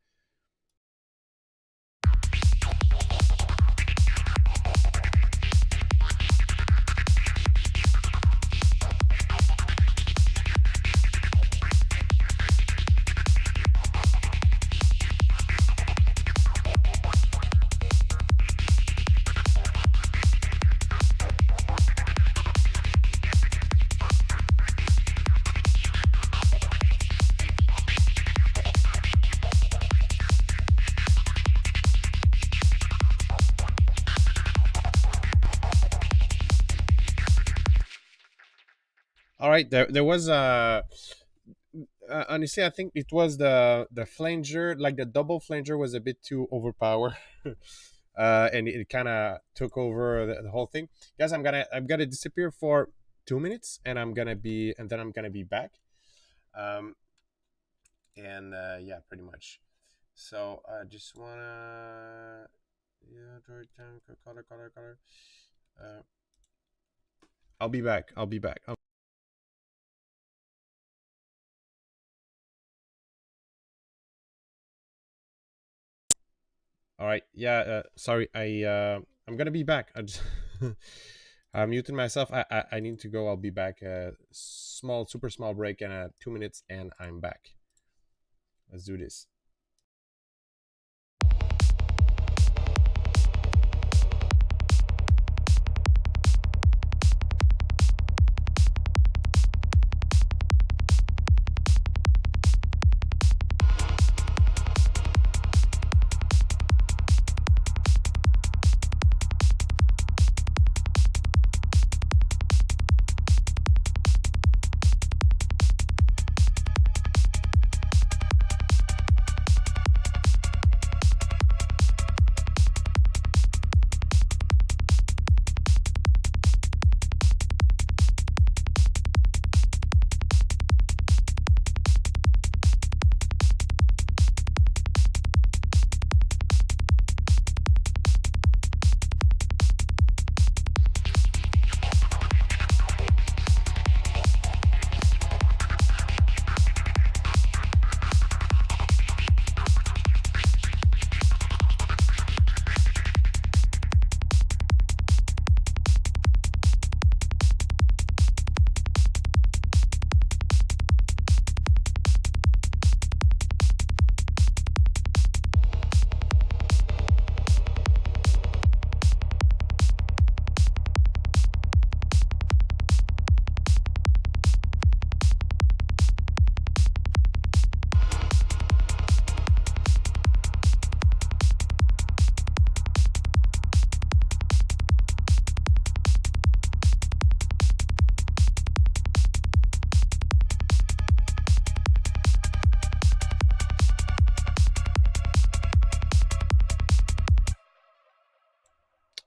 Speaker 1: All right, there was a honestly, I think it was the flanger, like the double flanger was a bit too overpowered. And it kind of took over the whole thing. Guys, I'm gonna disappear for 2 minutes, and then I'm gonna be back. Um, and yeah, pretty much. So I just wanna, yeah, color. Uh, I'll be back. I'll be back. All right. Yeah. Sorry. I'm gonna be back. I just I'm muting myself. I need to go. I'll be back. Small, super small break in 2 minutes, and I'm back. Let's do this.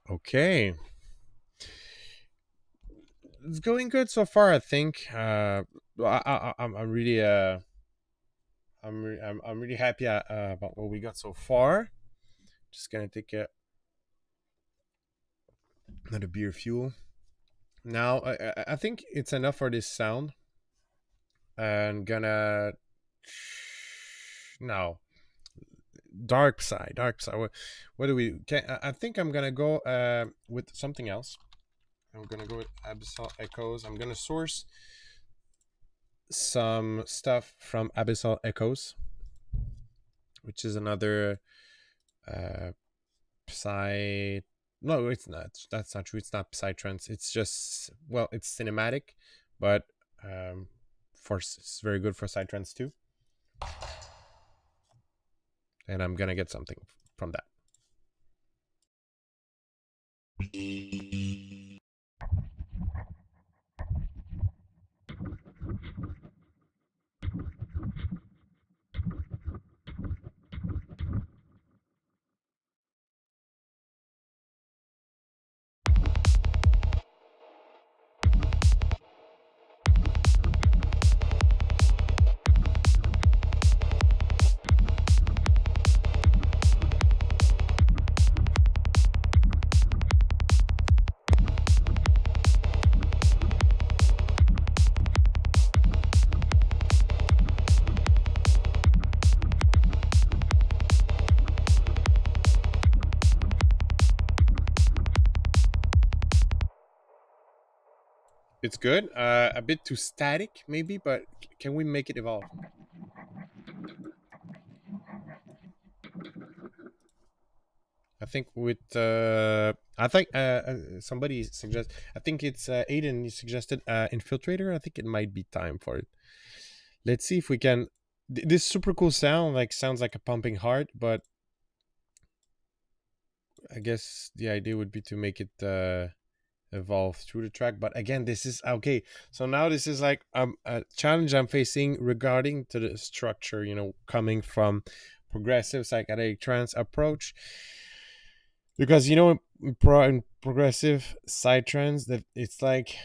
Speaker 1: Okay, it's going good so far, I think. I'm really I'm really happy about what we got so far. Just gonna take Another beer fuel. Now I think it's enough for this sound. And gonna no dark side. What do we? I think I'm gonna go with something else. I'm gonna go with Abyssal Echoes. I'm gonna source some stuff from Abyssal Echoes, which is another psy. No, it's not. That's not true. It's not Psytrance. It's just, well, it's cinematic, but for it's very good for Psytrance too. And I'm gonna get something from that. It's good. A bit too static, maybe, but can we make it evolve? I think with I think somebody suggest. I think it's Aiden. He suggested infiltrator. I think it might be time for it. Let's see if we can. This super cool sound sounds like a pumping heart, but I guess the idea would be to make it evolve through the track. But again, this is okay. So now this is like a challenge I'm facing regarding to the structure. You know, coming from progressive psychedelic trance approach, because you know in progressive psytrance that it's like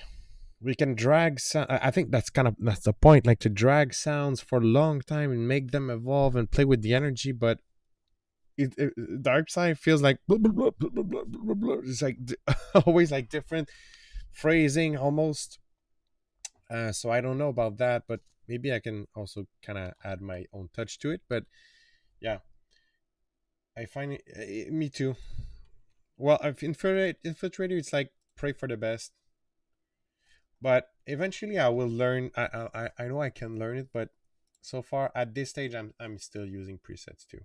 Speaker 1: we can drag sound. I think that's the point, like to drag sounds for a long time and make them evolve and play with the energy. But dark side feels like blah, blah, blah, blah, blah, blah, blah. It's like always like different phrasing almost. So I don't know about that, but maybe I can also kind of add my own touch to it. But yeah, I find it me too. Well, I've infiltrator. It's like pray for the best, but eventually I will learn. I know I can learn it, but so far at this stage, I'm still using presets too.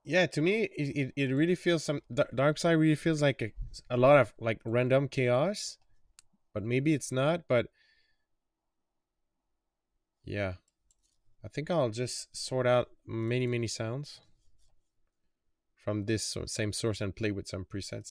Speaker 1: Yeah, to me, it really feels some dark side really feels like a lot of like random chaos, but maybe it's not. But yeah, I think I'll just sort out many sounds from this same source and play with some presets.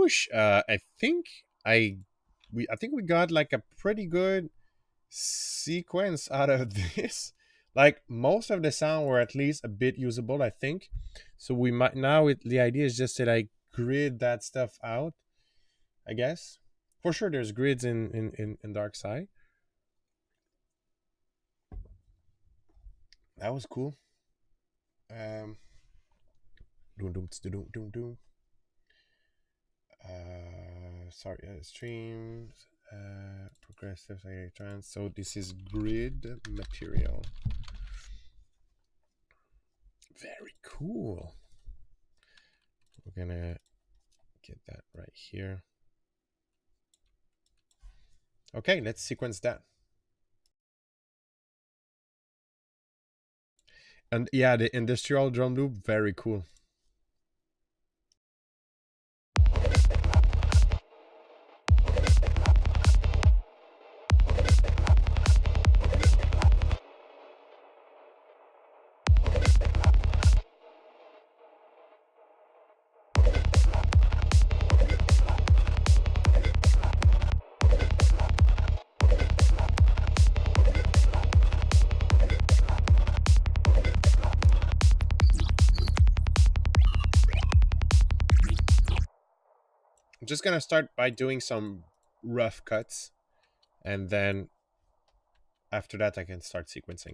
Speaker 1: whoosh. I think I think we got like a pretty good sequence out of this. Like most of the sound were at least a bit usable, I think. So we might now the idea is just to like grid that stuff out, I guess. For sure there's grids in Dark Side. That was cool. Um doom doom doom doom doom. Sorry, streams, progressive trans. So this is grid material. Very cool. We're gonna get that right here. Okay, let's sequence that. And yeah, the industrial drum loop, very cool. I'm just gonna start by doing some rough cuts, and then after that I can start sequencing.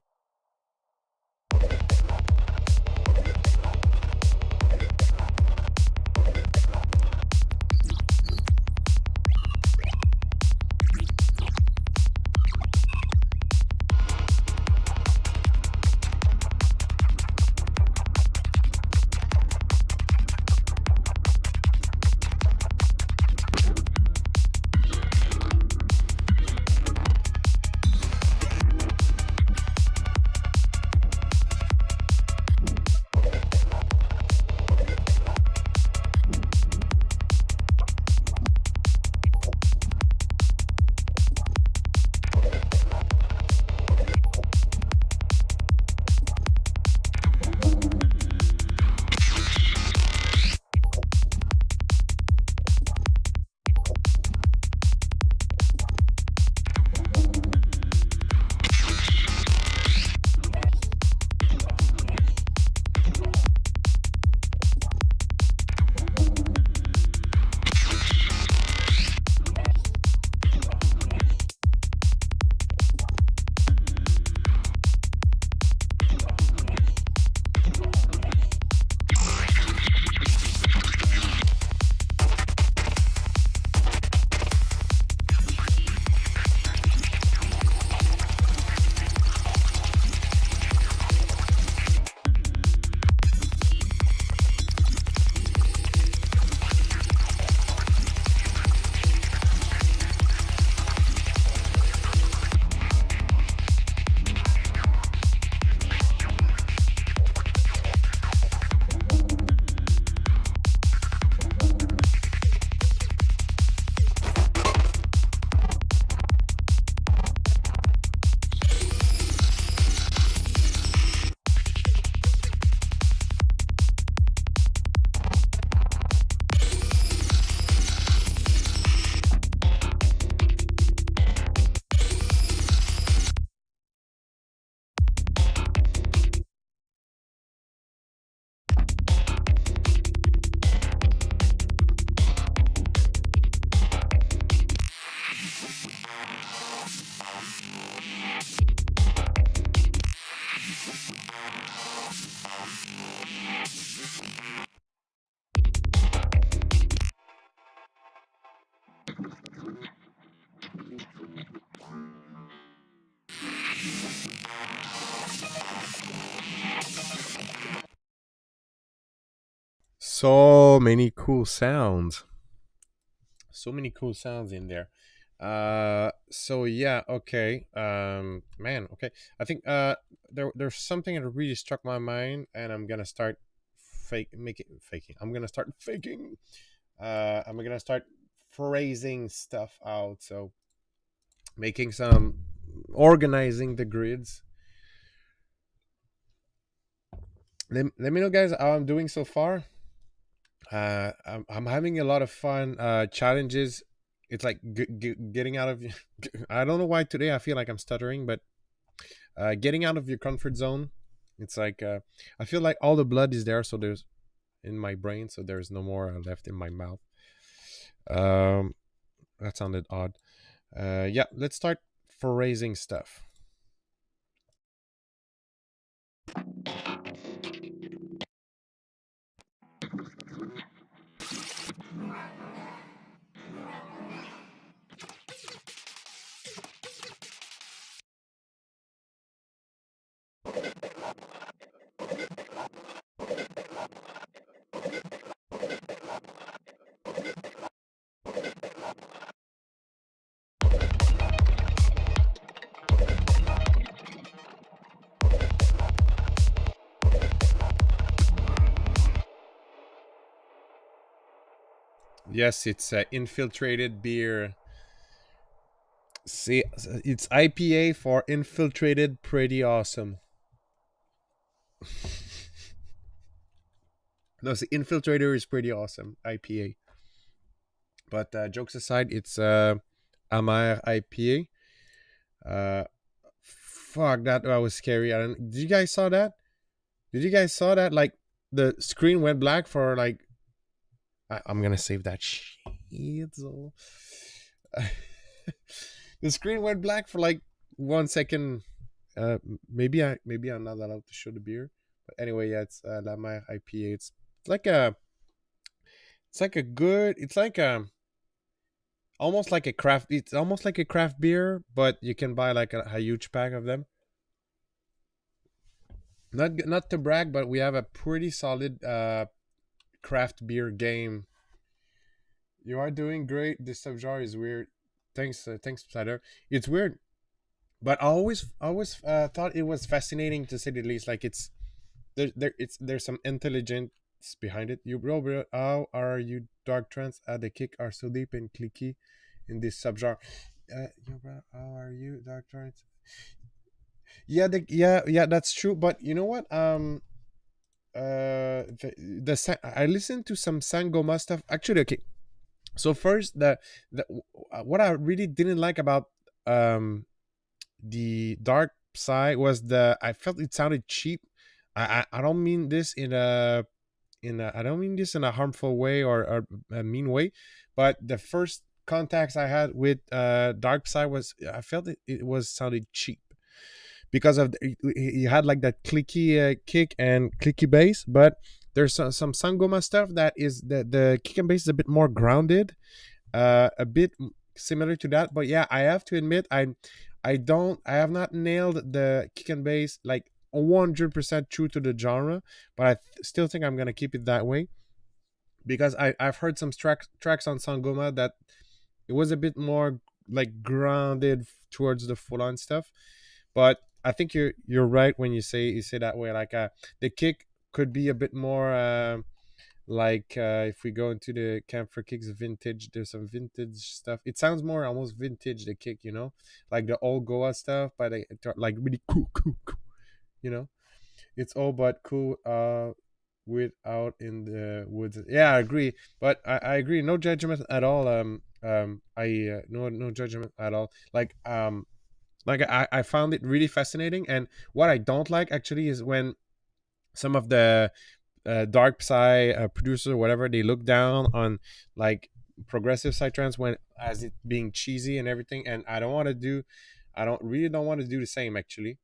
Speaker 1: So many cool sounds. So many cool sounds in there. So yeah, okay. Man, okay. I think there's something that really struck my mind, and I'm gonna start faking. I'm gonna start faking. I'm gonna start phrasing stuff out. So making some organizing the grids. Let me know, guys, how I'm doing so far. I'm having a lot of fun challenges. It's like getting out of I don't know why today I feel like I'm stuttering, but getting out of your comfort zone. It's like I feel like all the blood is there, so there's in my brain, so there's no more left in my mouth. um that sounded odd. Yeah, let's start phrasing stuff. Yes, it's infiltrated beer. See, it's IPA for infiltrated. Pretty awesome. No, see, infiltrator is pretty awesome. IPA. But jokes aside, it's Amer IPA. Fuck, that was scary. I don't. Did you guys saw that? Did you guys saw that? Like the screen went black for like. I'm gonna save that shit. So. The screen went black for like 1 second. Uh, maybe I'm not allowed to show the beer. But anyway, yeah, it's La Mer IPA. It's like a it's like a good. It's like almost like a craft. It's almost like a craft beer, but you can buy like a huge pack of them. Not to brag, but we have a pretty solid craft beer game. You are doing great. This subgenre is weird. Thanks, Cider. It's weird, but I always thought it was fascinating to say the least. Like there's some intelligence behind it. You bro, how are you? Dark trance at the kick are so deep and clicky in this subgenre. Yo, bro, how are you? Dark trance. Yeah, yeah, that's true. But you know what? I listened to some Sangoma stuff. Actually, okay. So first, the what I really didn't like about um the dark side was the I felt it sounded cheap. I don't mean this I don't mean this in a harmful way or a mean way, but the first contacts I had with dark side was I felt it was sounded cheap because of he had like that clicky kick and clicky bass, but there's some Sangoma stuff that is the kick and bass is a bit more grounded, a bit similar to that. But yeah, I have to admit, I have not nailed the kick and bass like 100% true to the genre, but still think I'm gonna keep it that way because I've heard some tracks on Sangoma that it was a bit more like grounded towards the full on stuff. But I think you're right when you say that way. Like the kick could be a bit more like if we go into the camp for kicks vintage, there's some vintage stuff. It sounds more almost vintage the kick, like the old Goa stuff, but like really cool, you know. It's all but cool without in the woods. Yeah, I agree, but I agree. No judgment at all. I no judgment at all. Like I found it really fascinating, and what I don't like actually is when some of the dark side producers or whatever, they look down on like progressive psytrance when as it being cheesy and everything, and I don't want to do the same actually,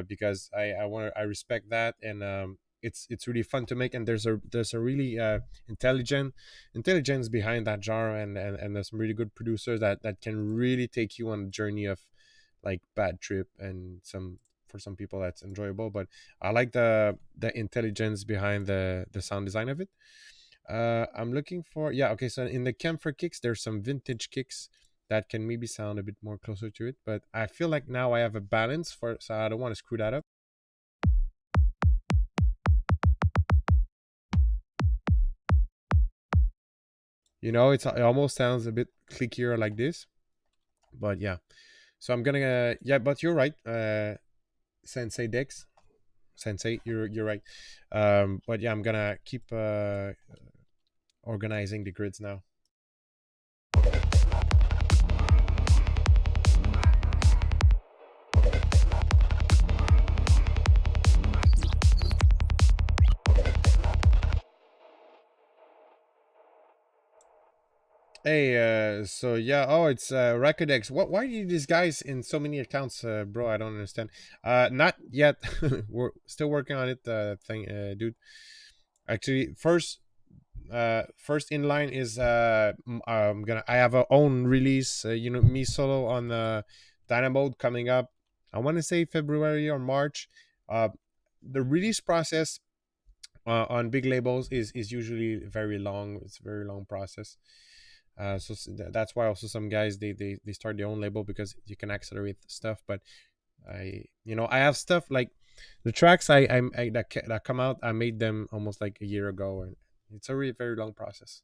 Speaker 1: because I respect that, and it's really fun to make, and there's a really intelligence behind that genre, and there's some really good producers that can really take you on a journey of like bad trip, and some for some people that's enjoyable. But I like the intelligence behind the sound design of it. I'm looking for, yeah, okay, so in the camphor kicks there's some vintage kicks that can maybe sound a bit more closer to it, but I feel like now I have a balance for, so I don't want to screw that up. It almost sounds a bit clickier like this, but yeah. So I'm gonna yeah, but you're right, Sensei Dex. Sensei, you're right. But yeah, I'm gonna keep organizing the grids now. Hey, so yeah, oh, it's Recordex. Why do these guys in so many accounts, bro? I don't understand. Not yet. We're still working on it, dude. Actually, first in line is I have a own release, me solo on Dynamode coming up. I want to say February or March. Uh, the release process on big labels is usually very long. It's a very long process. That's why also some guys they start their own label, because you can accelerate stuff. But I have stuff like the tracks that come out. I made them almost like a year ago, and it's a really very long process.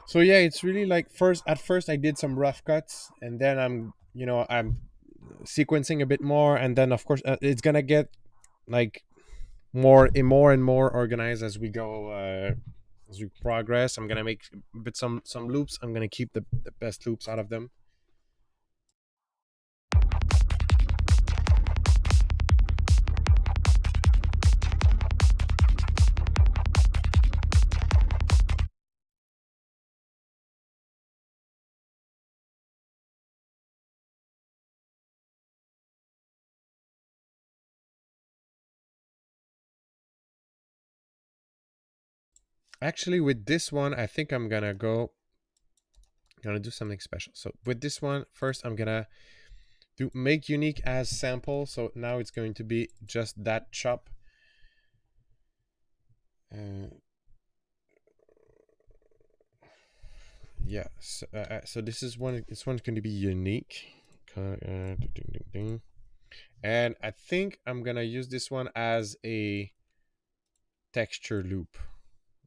Speaker 1: So yeah, it's really like at first I did some rough cuts, and then I'm sequencing a bit more, and then of course it's gonna get like more and more organized as we go, as we progress. I'm gonna make but some loops. I'm gonna keep the best loops out of them. Actually, with this one, I think I'm gonna do something special. So with this one, first I'm gonna do make unique as sample. So now it's going to be just that chop. Yeah. So this is one. This one's going to be unique. Ding, ding, ding. And I think I'm gonna use this one as a texture loop.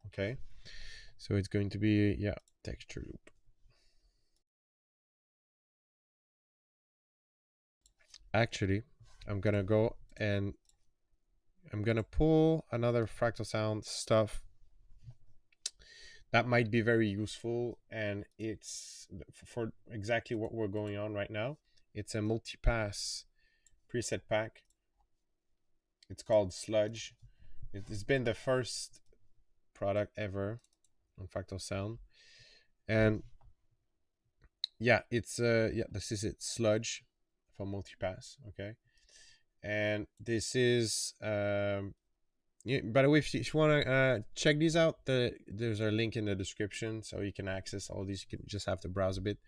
Speaker 1: Okay. So it's going to be texture loop. Actually, I'm gonna go and I'm gonna pull another fractal sound stuff that might be very useful, and it's for exactly what we're going on right now. It's a multi-pass preset pack. It's called Sludge. It's been the first product ever on Fractal Sound, and it's this is it, Sludge for multi-pass. Okay, and this is by the way, if you want to check these out, there's a link in the description, so you can access all these. You can just have to browse a bit.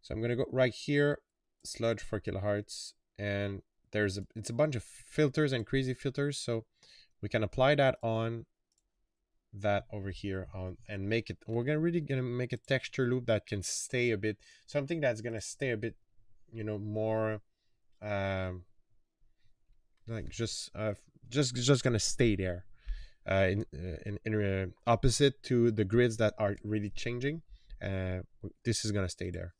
Speaker 1: So I'm gonna go right here, Sludge 4 kilohertz, and it's a bunch of filters and crazy filters, so we can apply that on that over here on and make it. We're gonna make a texture loop that can stay a bit, something that's gonna stay a bit, more like just gonna stay there, in opposite to the grids that are really changing. This is gonna stay there.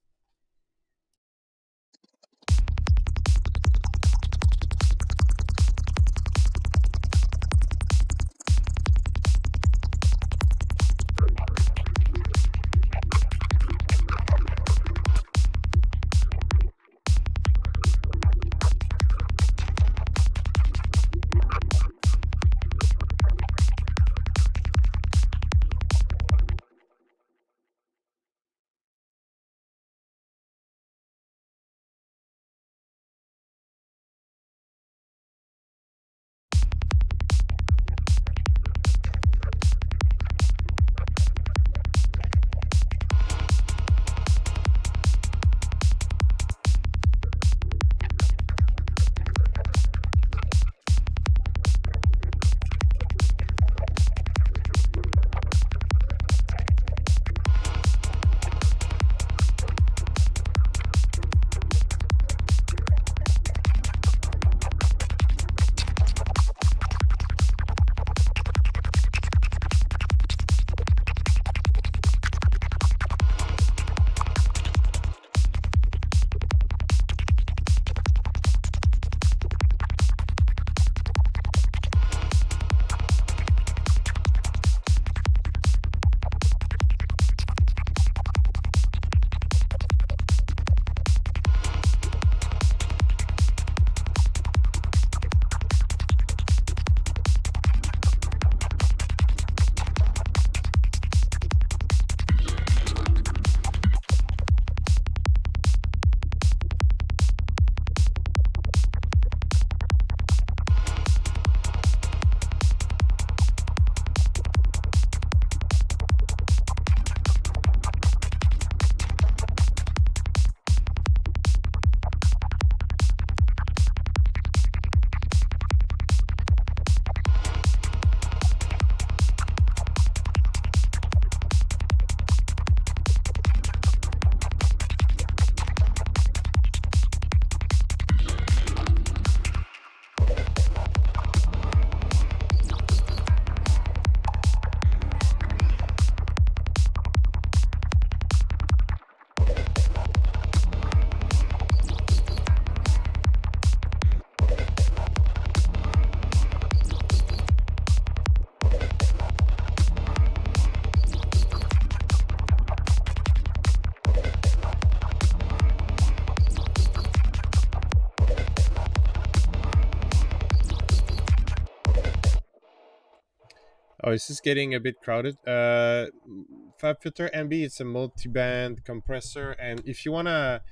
Speaker 1: Oh, this is getting a bit crowded. FabFilter MB, it's a multi-band compressor, and if you wanna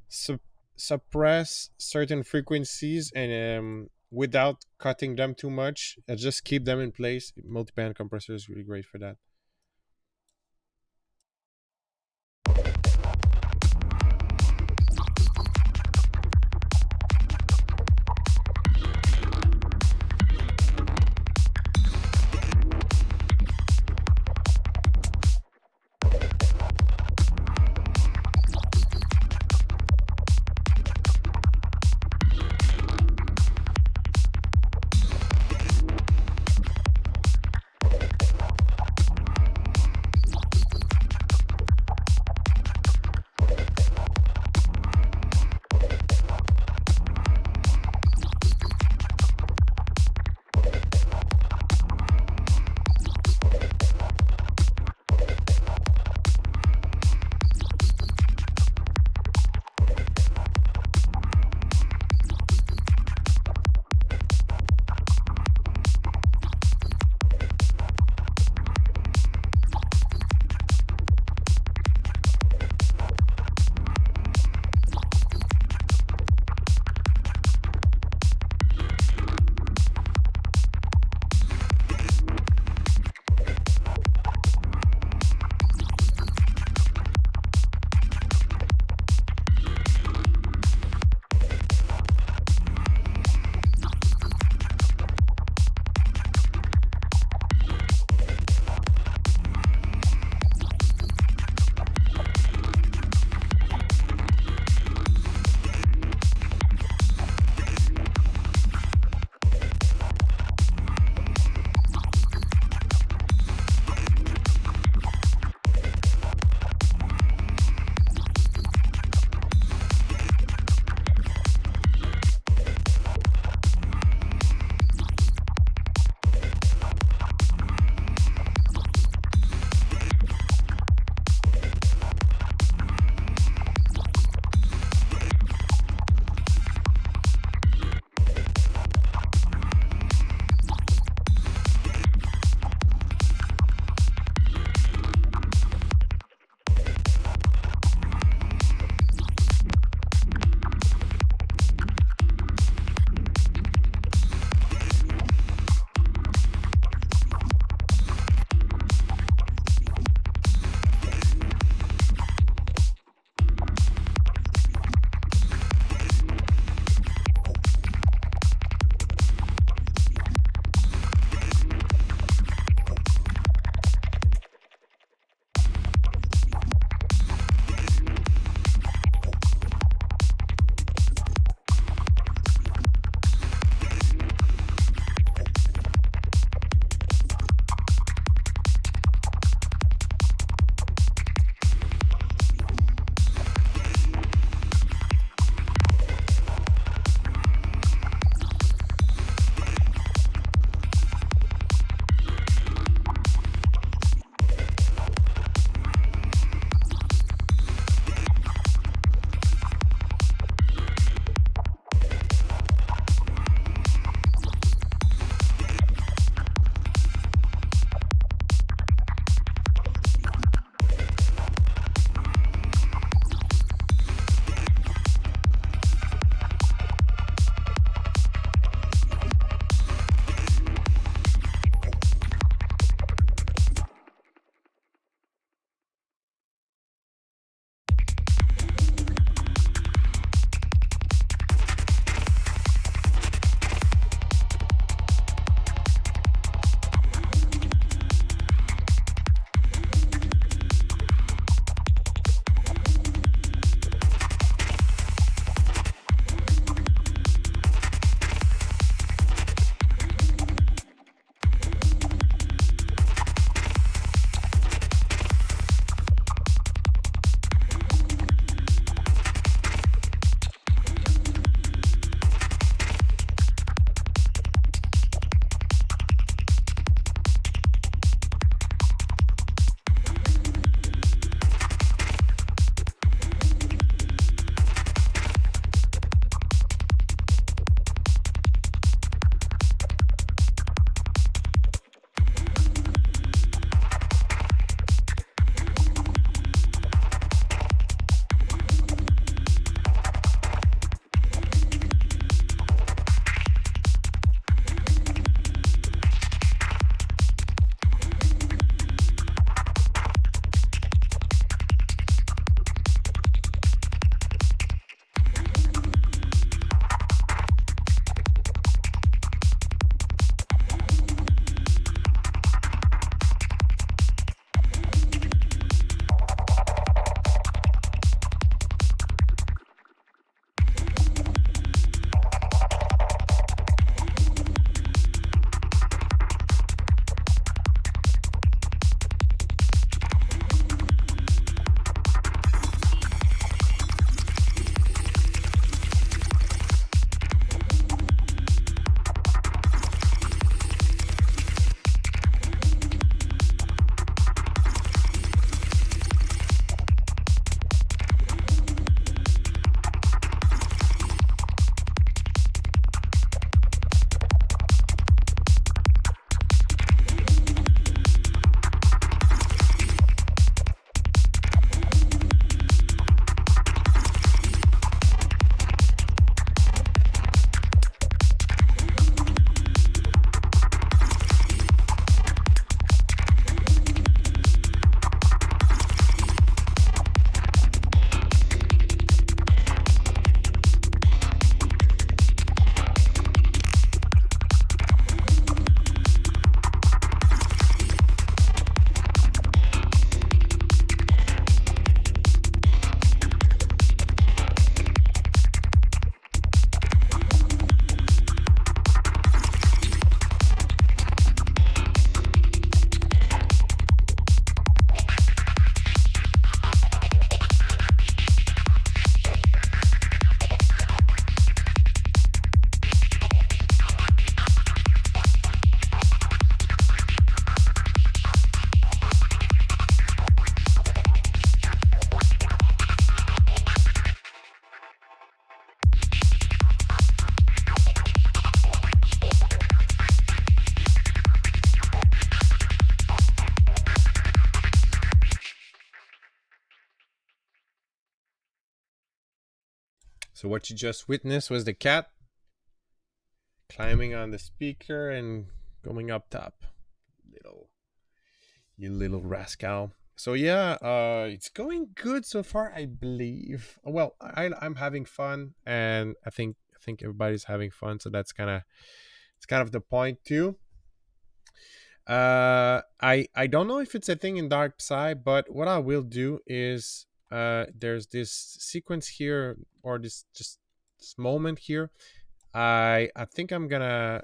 Speaker 1: sup- suppress certain frequencies and without cutting them too much, just keep them in place. Multi-band compressor is really great for that. So what you just witnessed was the cat climbing on the speaker and going up top. Little, you little rascal. So yeah, it's going good so far, I believe. Well, I'm having fun, and I think everybody's having fun. So that's kind of the point too. I don't know if it's a thing in Dark Psy, but what I will do is there's this sequence here, or this just this moment here. I think I'm gonna.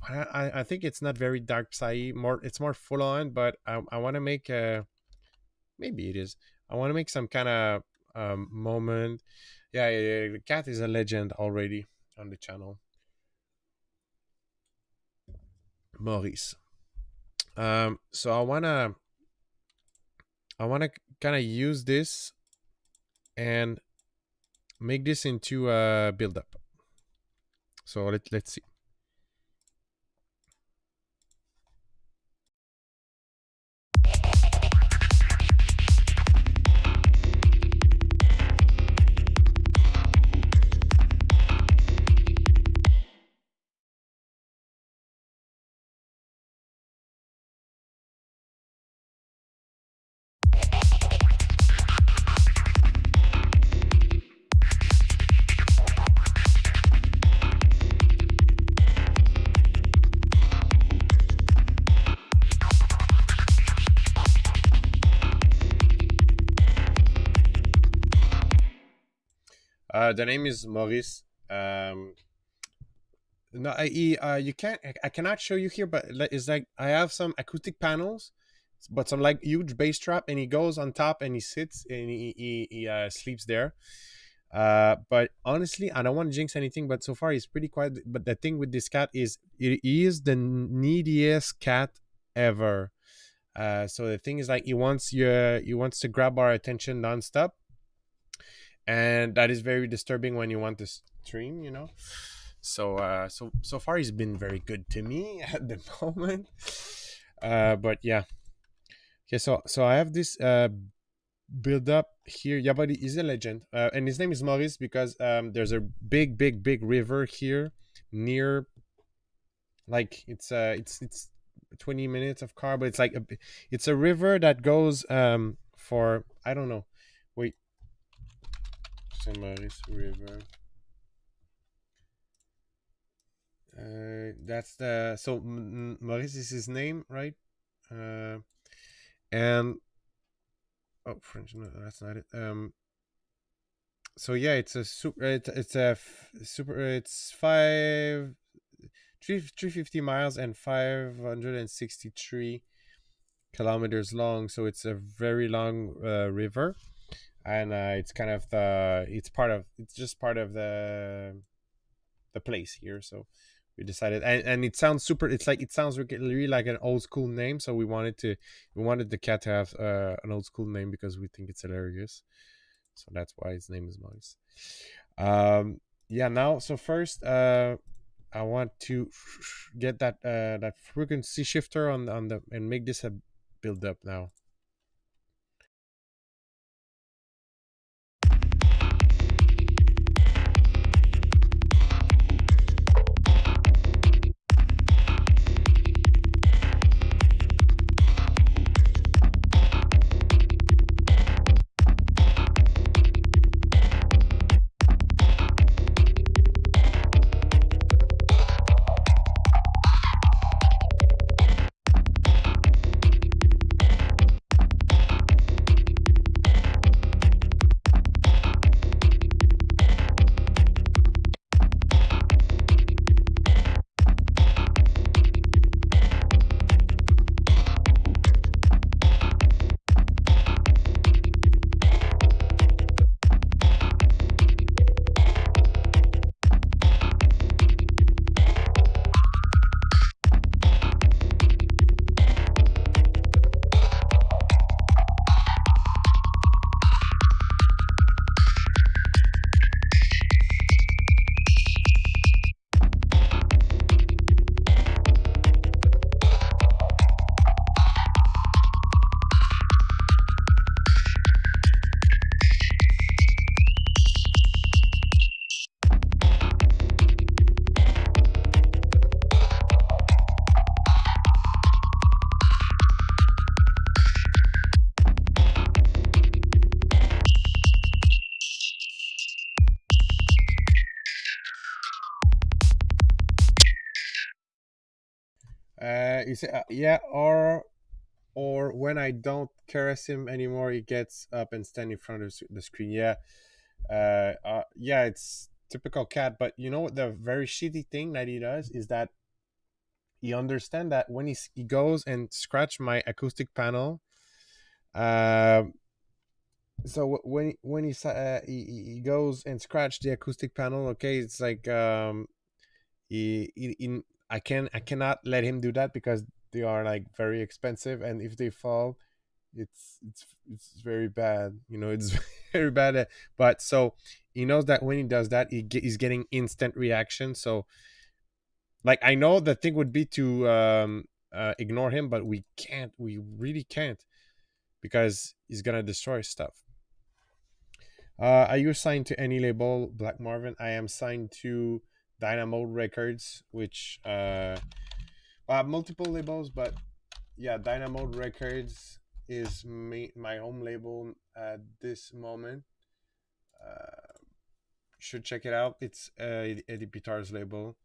Speaker 1: I think it's not very Dark Psy. It's more full on, but I want to make a, maybe it is. I want to make some kind of moment. Yeah, yeah, yeah, the cat is a legend already on the channel. Maurice. So I wanna kind of use this and make this into a build up. So let's see. The name is Maurice. No, you can't. I cannot show you here, but it's like I have some acoustic panels, but some like huge bass trap, and he goes on top and he sits and he sleeps there. But honestly, I don't want to jinx anything, but so far he's pretty quiet. But the thing with this cat is, he is the neediest cat ever. So the thing is, like, he wants to grab our attention nonstop, and that is very disturbing when you want to stream, you know. So far he's been very good to me at the moment. But yeah. Okay, so I have this build up here. Yeah, but he's a legend, and his name is Maurice because there's a big river here near. Like, it's 20 minutes of car, but it's like it's a river that goes for, I don't know. Wait, Saint Maurice River. That's the, so Maurice is his name, right? And oh, French, no, that's not it. So yeah, it's a super. It's a super. It's 350 miles and 563 kilometers long. So it's a very long river, and it's kind of it's just part of the place here. So we decided, and it sounds super. It's like, it sounds really like an old school name. So we wanted the cat to have an old school name because we think it's hilarious. So that's why his name is Maurice. Yeah. Now, so first, I want to get that frequency shifter on the, and make this a build up now. You say, yeah, or when I don't caress him anymore, he gets up and stand in front of the screen. Yeah, yeah, it's typical cat. But you know what? The very shitty thing that he does is that he understand that when he goes and scratch my acoustic panel. Uh, so when he goes and scratch the acoustic panel, okay, it's like I cannot let him do that because they are like very expensive, and if they fall, it's very bad. You know, it's very bad. But so he knows that when he does that, he's getting instant reaction. So like I know the thing would be to ignore him, but we can't. We really can't because he's gonna destroy stuff. Are you signed to any label, Black Marvin? I am signed to Dynamo Records, which I have multiple labels, but yeah, Dynamo Records is my home label at this moment. Uh, should check it out. It's Eddie Pitar's label,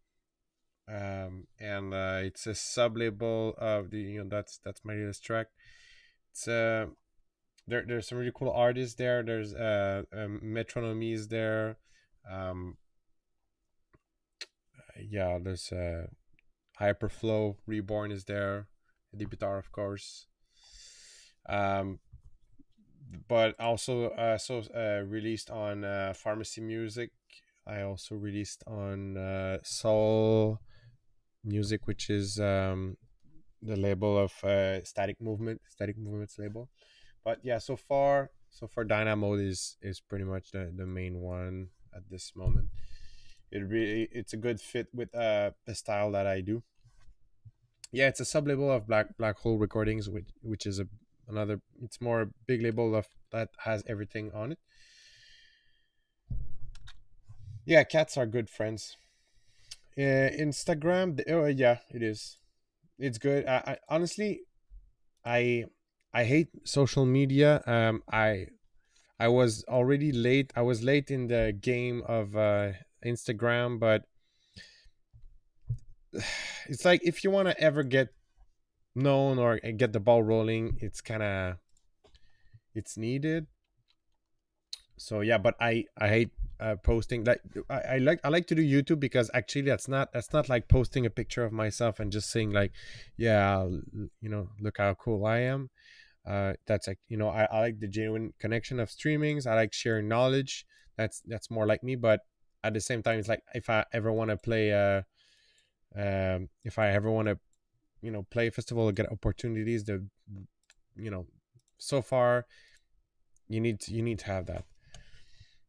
Speaker 1: and it's a sub label of the that's my latest track. It's there's some really cool artists there. There's Metronomy is there. Um, yeah, there's Hyperflow Reborn is there. The guitar, of course. Um, but also released on Pharmacy Music. I also released on Soul Music, which is the label of Static Movement's label. But yeah, so far Dynamo is pretty much the main one at this moment. It's a good fit with the style that I do. Yeah, it's a sub label of Black Hole Recordings, which is another. It's more a big label of that has everything on it. Yeah, cats are good friends. Instagram, oh yeah, it is. It's good. I honestly, I I hate social media. I was already late. I was late in the game of Instagram, but it's like if you want to ever get known or get the ball rolling, it's needed. So yeah, but I hate posting. Like I like to do YouTube because actually that's not like posting a picture of myself and just saying like, yeah, look how cool I am. That's like, I like the genuine connection of streamings. I like sharing knowledge. That's more like me. But at the same time, it's like if I ever want to play if I ever want to play a festival or get opportunities, you know so far you need to have that.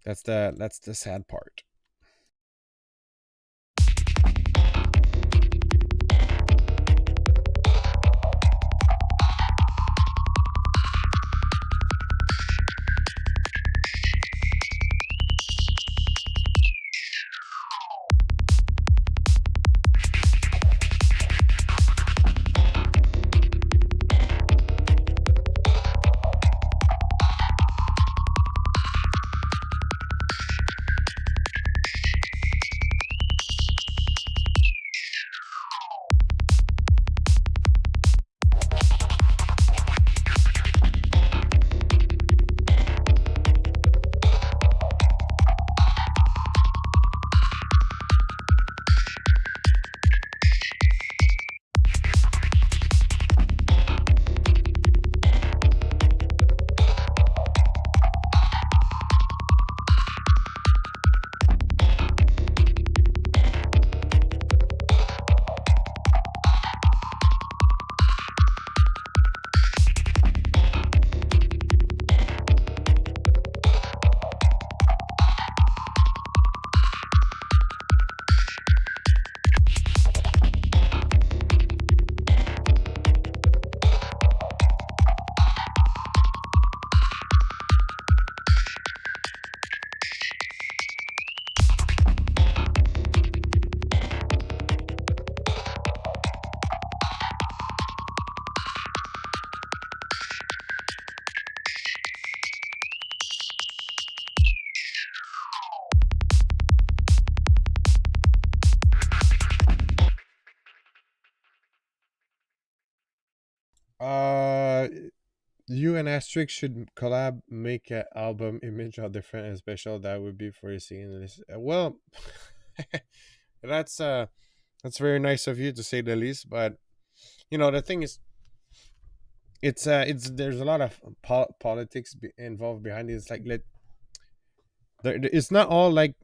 Speaker 1: That's the sad part. Uh, you and Asterix should collab, make an album, image how different and special that would be for you seeing this. Well, that's uh, that's very nice of you to say the least. But the thing is, it's there's a lot of politics involved behind it. It's like it's not all like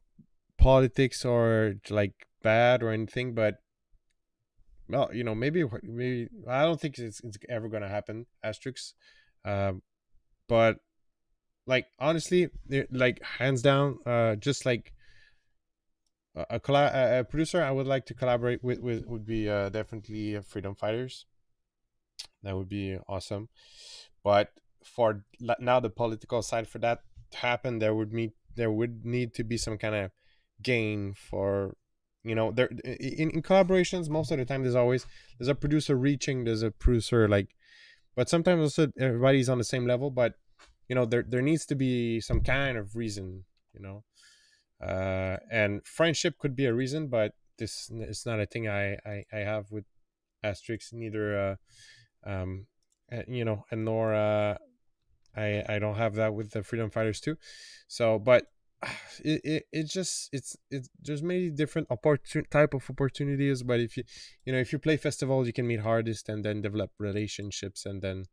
Speaker 1: politics or like bad or anything, but well, maybe I don't think it's ever gonna happen. Asterix, um, but like honestly, like hands down, just like a producer I would like to collaborate with would be definitely Freedom Fighters. That would be awesome. But for now, the political side for that to happen, there would need to be some kind of gain for there in collaborations. Most of the time, there's a producer reaching, there's a producer like, but sometimes also everybody's on the same level. But there needs to be some kind of reason, and friendship could be a reason, but this is not a thing I have with Asterix neither. Um, and nor I don't have that with the Freedom Fighters too. So, but it's there's many different type of opportunities. But if you play festivals, you can meet artists and then develop relationships, and then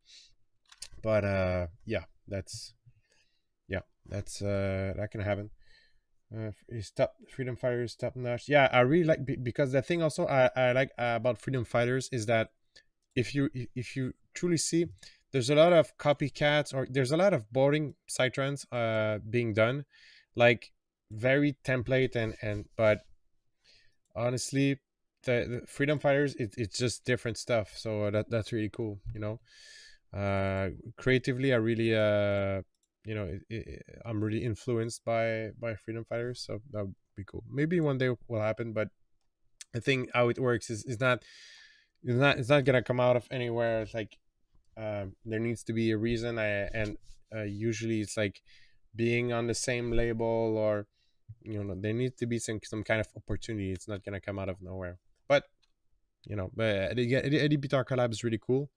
Speaker 1: but yeah, that can happen. Is top Freedom Fighters top notch? Yeah, I really like because the thing also I like about Freedom Fighters is that if you truly see, there's a lot of copycats, or there's a lot of boring psytrance being done, like very template, and but honestly, the Freedom Fighters, it's just different stuff. So that's really cool. Creatively, I really I'm really influenced by Freedom Fighters, so that would be cool. Maybe one day will happen, but I think how it works is not it's not gonna come out of anywhere. It's like there needs to be a reason. And usually it's like being on the same label, or there needs to be some kind of opportunity. It's not gonna come out of nowhere. But Eddie Bitar collab is really cool.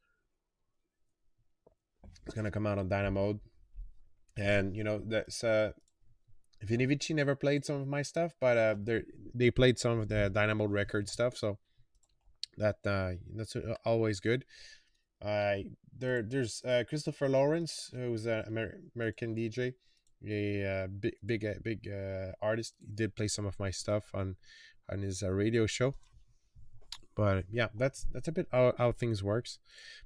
Speaker 1: It's gonna come out on Dynamode, and that's Vinivici never played some of my stuff, but they played some of the Dynamode record stuff, so that's always good. There's Christopher Lawrence, who's an American DJ, a big artist. He did play some of my stuff on his radio show. But yeah, that's a bit how things works.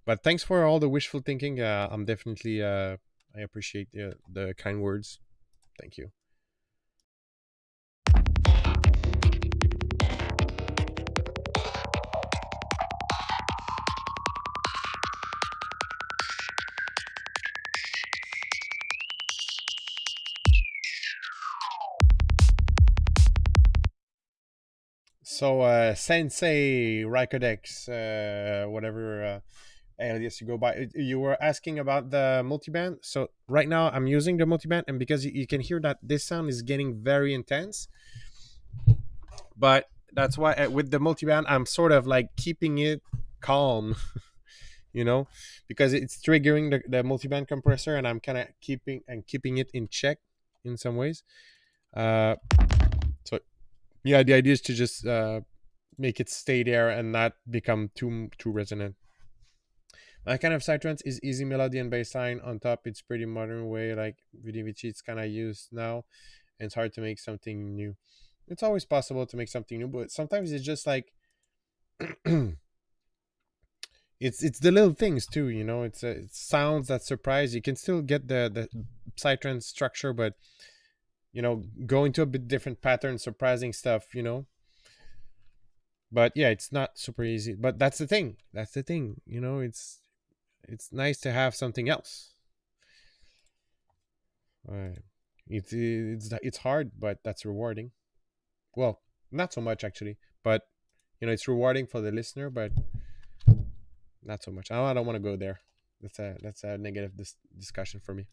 Speaker 1: But thanks for all the wishful thinking. I'm definitely I appreciate the kind words. Thank you. So Sensei Rykodex, whatever alias you go by, you were asking about the multiband. So right now I'm using the multiband, and because you can hear that this sound is getting very intense, but that's why with the multiband I'm sort of like keeping it calm, you know, because it's triggering the multiband compressor, and I'm kind of keeping it in check in some ways. Uh, so yeah, the idea is to just make it stay there and not become too resonant. My kind of psytrance is easy melody and bass line on top. It's pretty modern way like Vidivici it's kind of used now, and it's hard to make something new. It's always possible to make something new, but sometimes it's just like it's the little things too. It's sounds that surprise. You can still get the psytrance structure, but go into a bit different pattern, surprising stuff. But yeah, it's not super easy. But that's the thing. It's nice to have something else. Uh, it's hard, but that's rewarding. Well, not so much actually, but it's rewarding for the listener, but not so much. I don't want to go there. That's a negative discussion for me.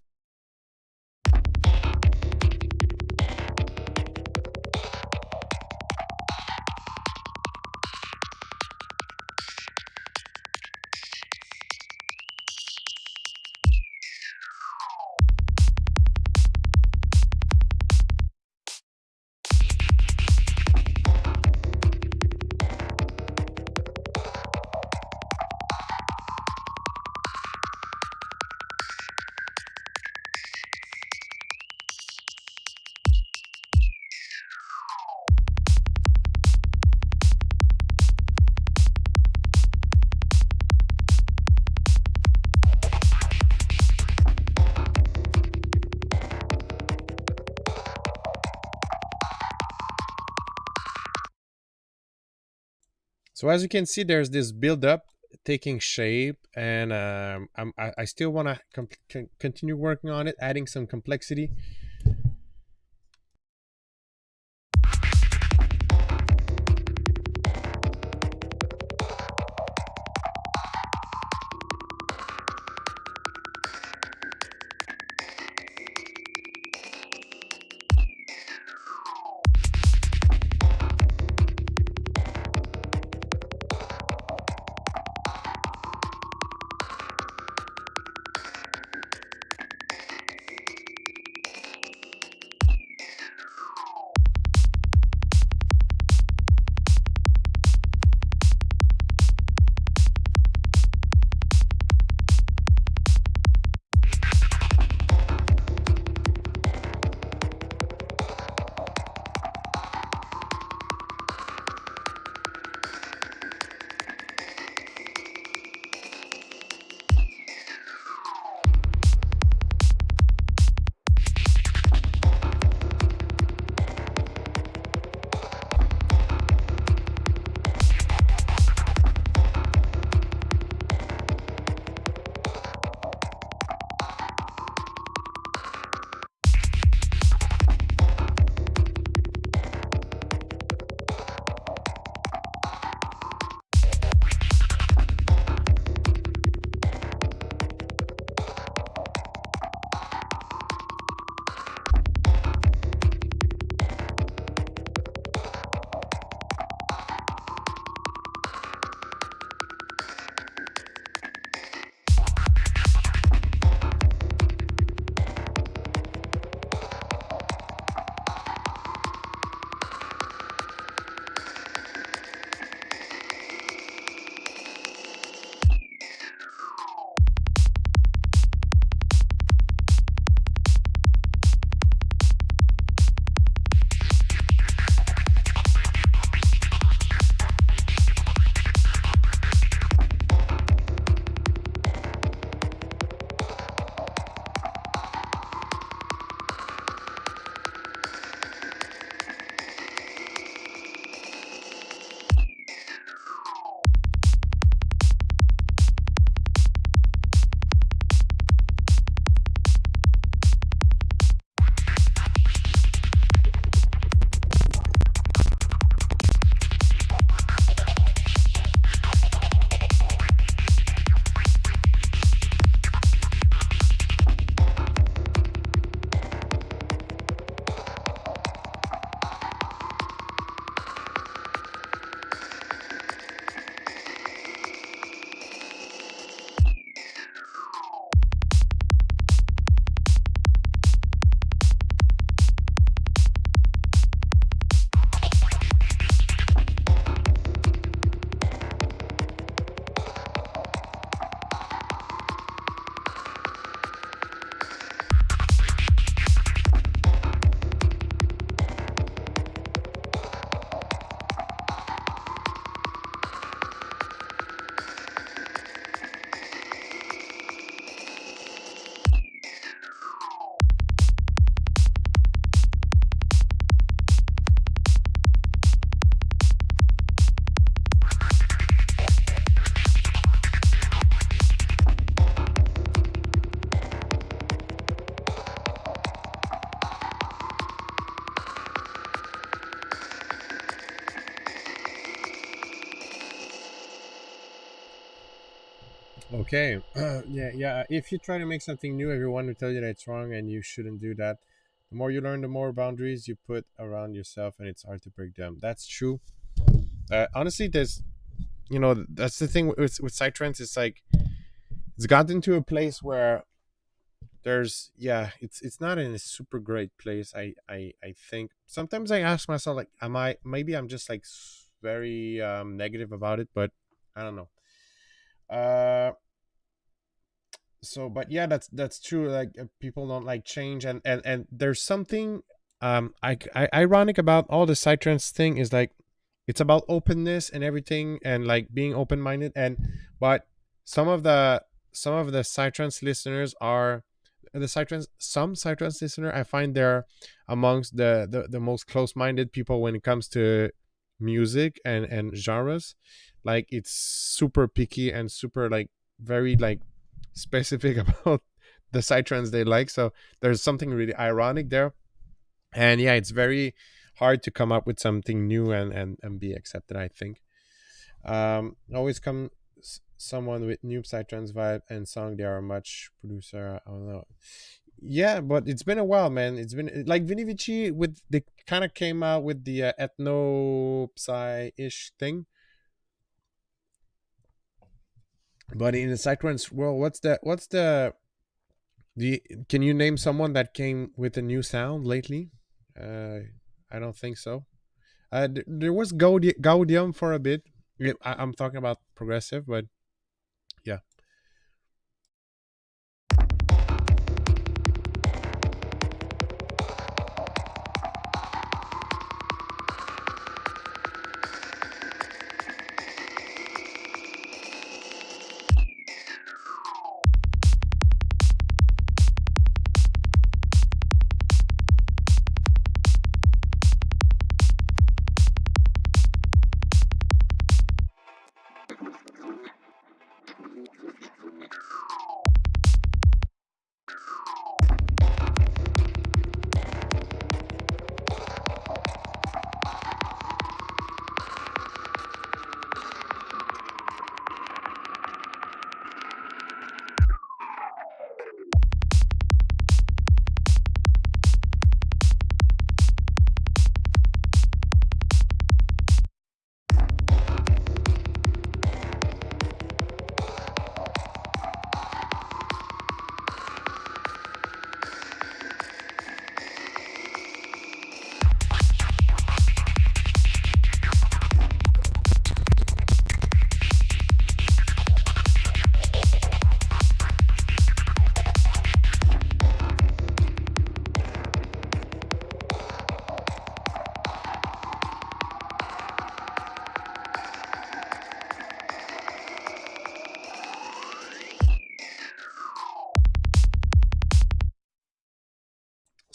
Speaker 1: So as you can see, there's this build up taking shape, and I still want to continue working on it, adding some complexity. Okay. Yeah. If you try to make something new, everyone will tell you that it's wrong and you shouldn't do that. The more you learn, the more boundaries you put around yourself, and it's hard to break them. That's true. Honestly, that's the thing with Psytrance. It's like it's gotten to a place where it's not in a super great place. I think sometimes I ask myself, like, am I, maybe I'm just like very negative about it, but I don't know. Uh, so but yeah, that's true. Like, people don't like change, and there's something ironic about all the psytrance thing is like it's about openness and everything, and like being open-minded, and but some of the psytrance listeners are the psytrance some psytrance listener, I find they're amongst the most close-minded people when it comes to music and genres. Like it's super picky and super like very like specific about the psytrance they like. So there's something really ironic there. And yeah, it's very hard to come up with something new and be accepted, I think. Always come someone with new psytrance vibe and song. They are much producer. I don't know. Yeah, but it's been a while, man. It's been like Vini Vici with they kind of came out with the ethno psy ish thing. But in the psytrance world, what's the can you name someone that came with a new sound lately? Uh, I don't think so. There was Gaudium for a bit. Yeah, I'm talking about progressive, but yeah.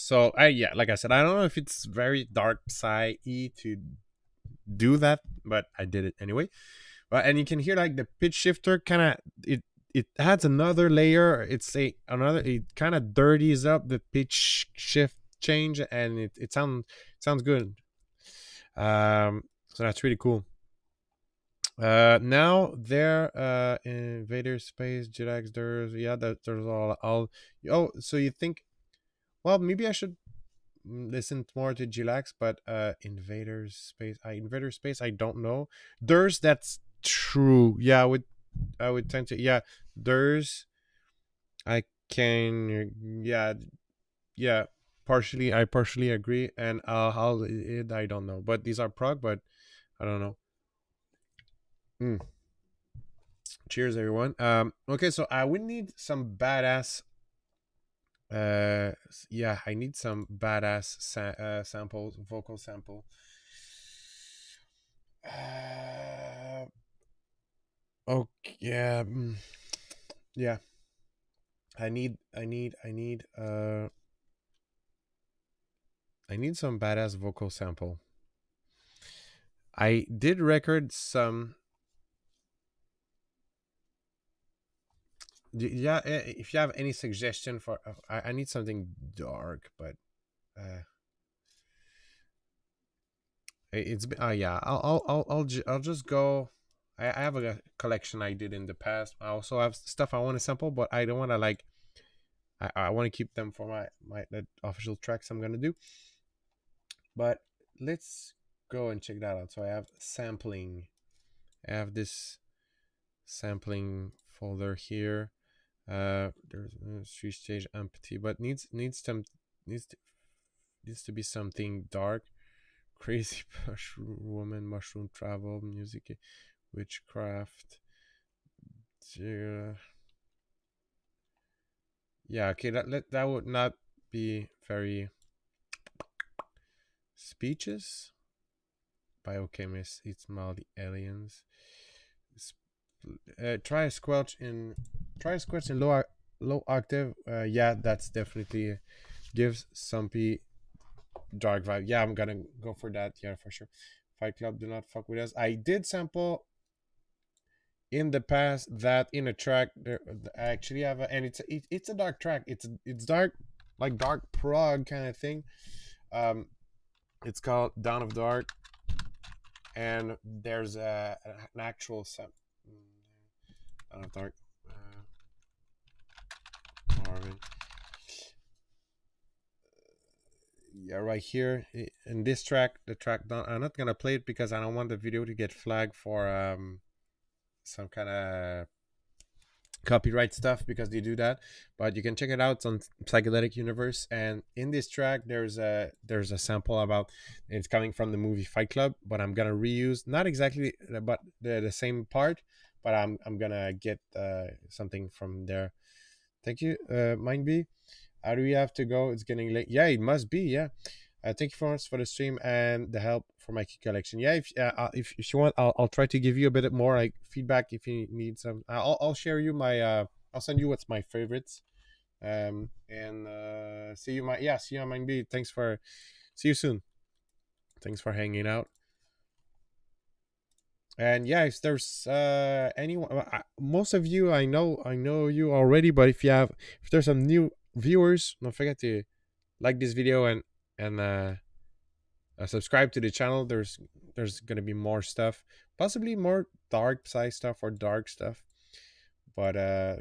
Speaker 1: So I yeah, like I said, I don't know if it's very dark psy to do that, but I did it anyway. But and you can hear like the pitch shifter kind of it adds another layer. It's a another it kind of dirties up the pitch shift change, and it sounds good. So that's really cool. Now there invader space Jidax, there's yeah there's all oh, so you think, well, maybe I should listen more to Gilax, but Invader Space I don't know. There's that's true. Yeah, I would tend to, yeah. There's I can, yeah, yeah, partially I partially agree, and how it I don't know, but these are prog, but I don't know. Mm. Cheers, everyone. Okay, so I would need some badass. Yeah, I need some badass samples, vocal sample. Uh, okay, yeah, yeah. I need some badass vocal sample. I did record some. Yeah, if you have any suggestion for, I need something dark, but uh, it's yeah. I'll just go. I have a collection I did in the past. I also have stuff I want to sample, but I don't want to like. I want to keep them for my the official tracks I'm gonna do. But let's go and check that out. So I have sampling. I have this sampling folder here. There's street stage empty, but needs to needs to be something dark. Crazy mushroom woman, mushroom travel, music, witchcraft. Yeah, okay, that would not be very speeches. Biochemist eats Molly aliens. Try a squelch in low octave. Yeah, that's definitely gives some dark vibe. Yeah, I'm gonna go for that. Yeah, for sure. Fight Club, do not fuck with us. I did sample in the past that in a track there. I actually have a, and it's a dark track. It's dark, like dark prog kind of thing. It's called Dawn of Dark, and there's an actual Dawn of Dark. Marvin. Yeah, right here in this track, the track down. I'm not gonna play it because I don't want the video to get flagged for some kind of copyright stuff, because they do that. But you can check it out on Psychedelic Universe, and in this track there's a sample about, it's coming from the movie Fight Club, but I'm gonna reuse not exactly but the same part, but I'm gonna get something from there. Thank you, Mind B. How do we have to go? It's getting late. Yeah, it must be. Yeah. Thank you for us for the stream and the help for my key collection. Yeah, if you want, I'll try to give you a bit more like feedback if you need some. I'll share you my I'll send you what's my favorites. And see you on Mind B. Thanks for, see you soon. Thanks for hanging out. And yeah, if there's anyone, most of you I know you already, but if there's some new viewers, don't forget to like this video and subscribe to the channel. There's gonna be more stuff, possibly more dark psy stuff or dark stuff, but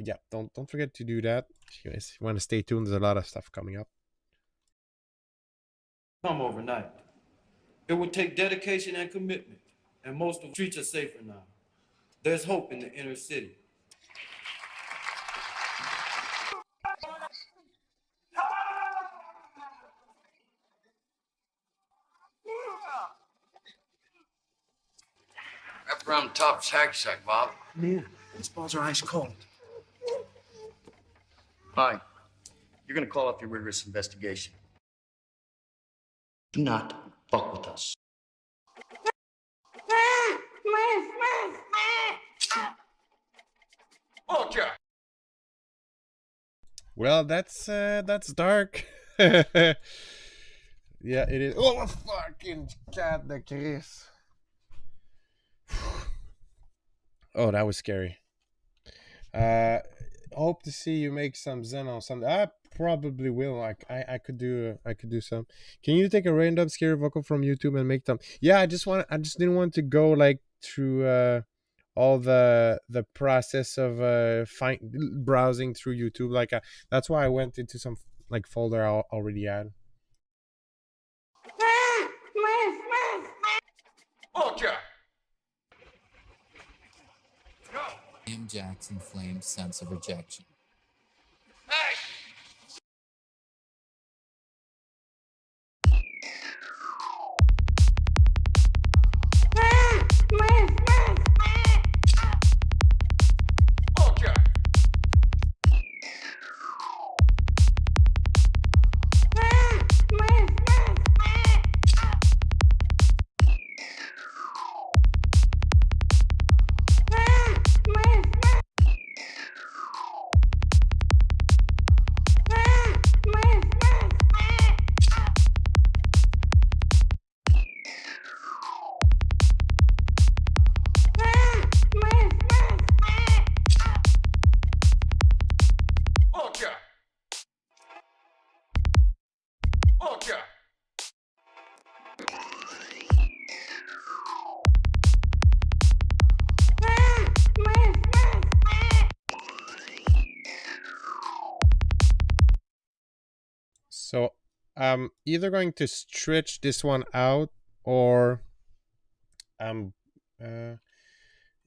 Speaker 1: yeah, don't forget to do that. If you guys want to stay tuned, there's a lot of stuff coming up.
Speaker 2: Come overnight. It would take dedication and commitment, and most of the streets are safer now. There's hope in the inner city.
Speaker 3: Wrap around the top of his hacky sack, Bob.
Speaker 4: Man, these balls are ice cold.
Speaker 3: Hi. You're gonna call off your rigorous investigation. Do not fuck with us. Okay.
Speaker 1: Well, that's dark. Yeah, it is. Oh, fucking cat, the Chris. Oh, that was scary. Hope to see you make some Zen on something. I probably will. I could do some. Can you take a random scary vocal from YouTube and make them? Yeah, I just didn't want to go like through all the process of browsing through YouTube. Like that's why I went into some like folder I already had.
Speaker 3: Okay.
Speaker 5: Jackson Flame's sense of rejection.
Speaker 3: Hey! Okay.
Speaker 1: So I'm either going to stretch this one out or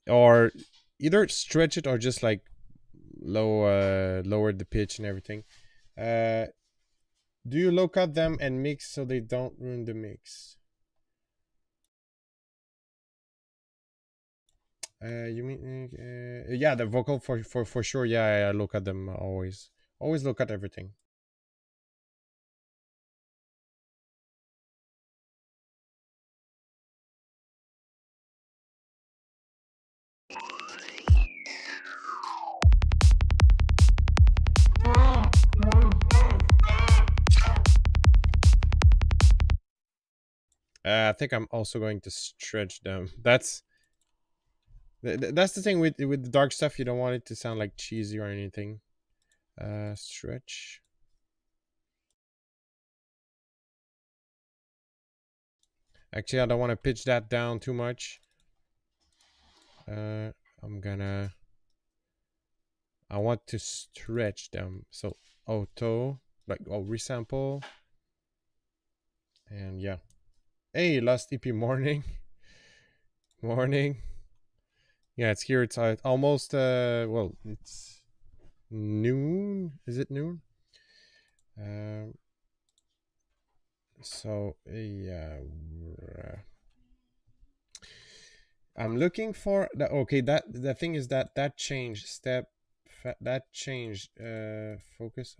Speaker 1: or either stretch it or just like lower the pitch and everything. Do you low cut them and mix so they don't ruin the mix? You mean yeah, the vocal for sure. Yeah, I look at them always look at everything. I think I'm also going to stretch them. That's the thing with the dark stuff. You don't want it to sound like cheesy or anything. Stretch. Actually, I don't want to pitch that down too much. I want to stretch them. So auto, like, oh, resample. And yeah. Hey, last EP morning. Morning. Yeah, it's here. It's almost, well, it's noon. Is it noon? So, yeah. I'm looking for the okay. That the thing is that changed that changed focus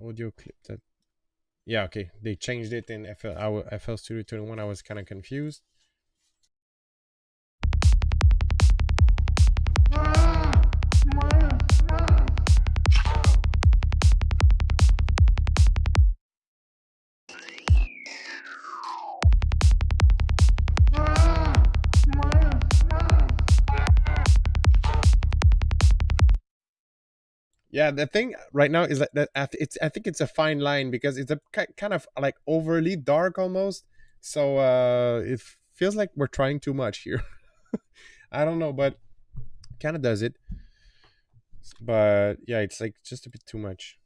Speaker 1: audio clip. That yeah, okay, they changed it in FL Studio 21. I was kind of confused. Yeah, the thing right now is that I think it's a fine line because it's a kind of like overly dark almost. So it feels like we're trying too much here. I don't know, but kind of does it. But yeah, it's like just a bit too much.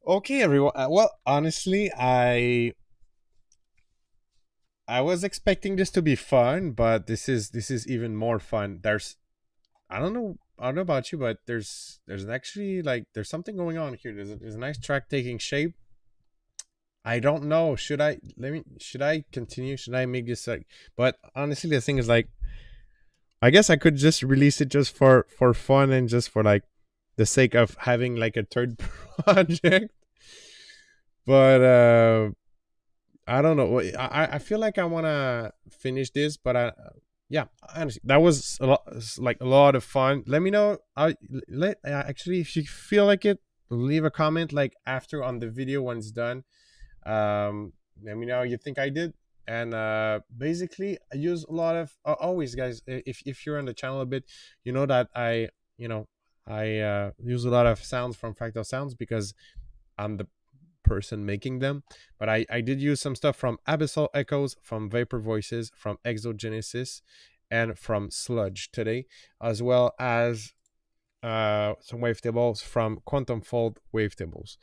Speaker 1: Okay, everyone. Well, honestly, I was expecting this to be fun, but this is even more fun. There's I don't know about you, but there's actually like there's something going on here. There's a nice track taking shape. I don't know. Should I continue? Should I make this like? But honestly, the thing is like, I guess I could just release it just for fun and just for like the sake of having like a third project. But I don't know. I feel like I want to finish this, but yeah, honestly, that was like a lot of fun. Let me know. Actually, if you feel like it, leave a comment like after on the video when it's done. Let me know how you think I did. And basically, I use a lot of always, guys. If you're on the channel a bit, you know that you know I use a lot of sounds from Fractal Sounds because I'm the person making them. But I did use some stuff from Abyssal Echoes, from Vapor Voices, from Exogenesis, and from Sludge today, as well as some wavetables from Quantum Fold wavetables.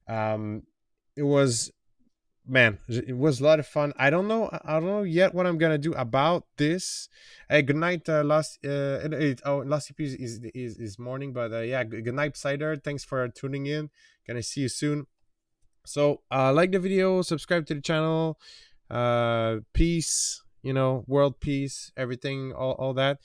Speaker 1: It was, man, it was a lot of fun. I don't know yet what I'm gonna do about this. Hey, good night, last EP is morning, but yeah, good night, Cider. Thanks for tuning in. Gonna see you soon. So like the video, subscribe to the channel, peace, world peace, everything, all that.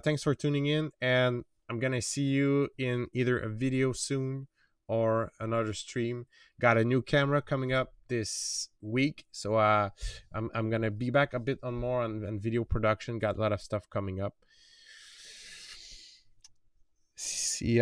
Speaker 1: Thanks for tuning in, and I'm gonna see you in either a video soon or another stream. Got a new camera coming up this week, so I'm gonna be back a bit on video production. Got a lot of stuff coming up. See ya.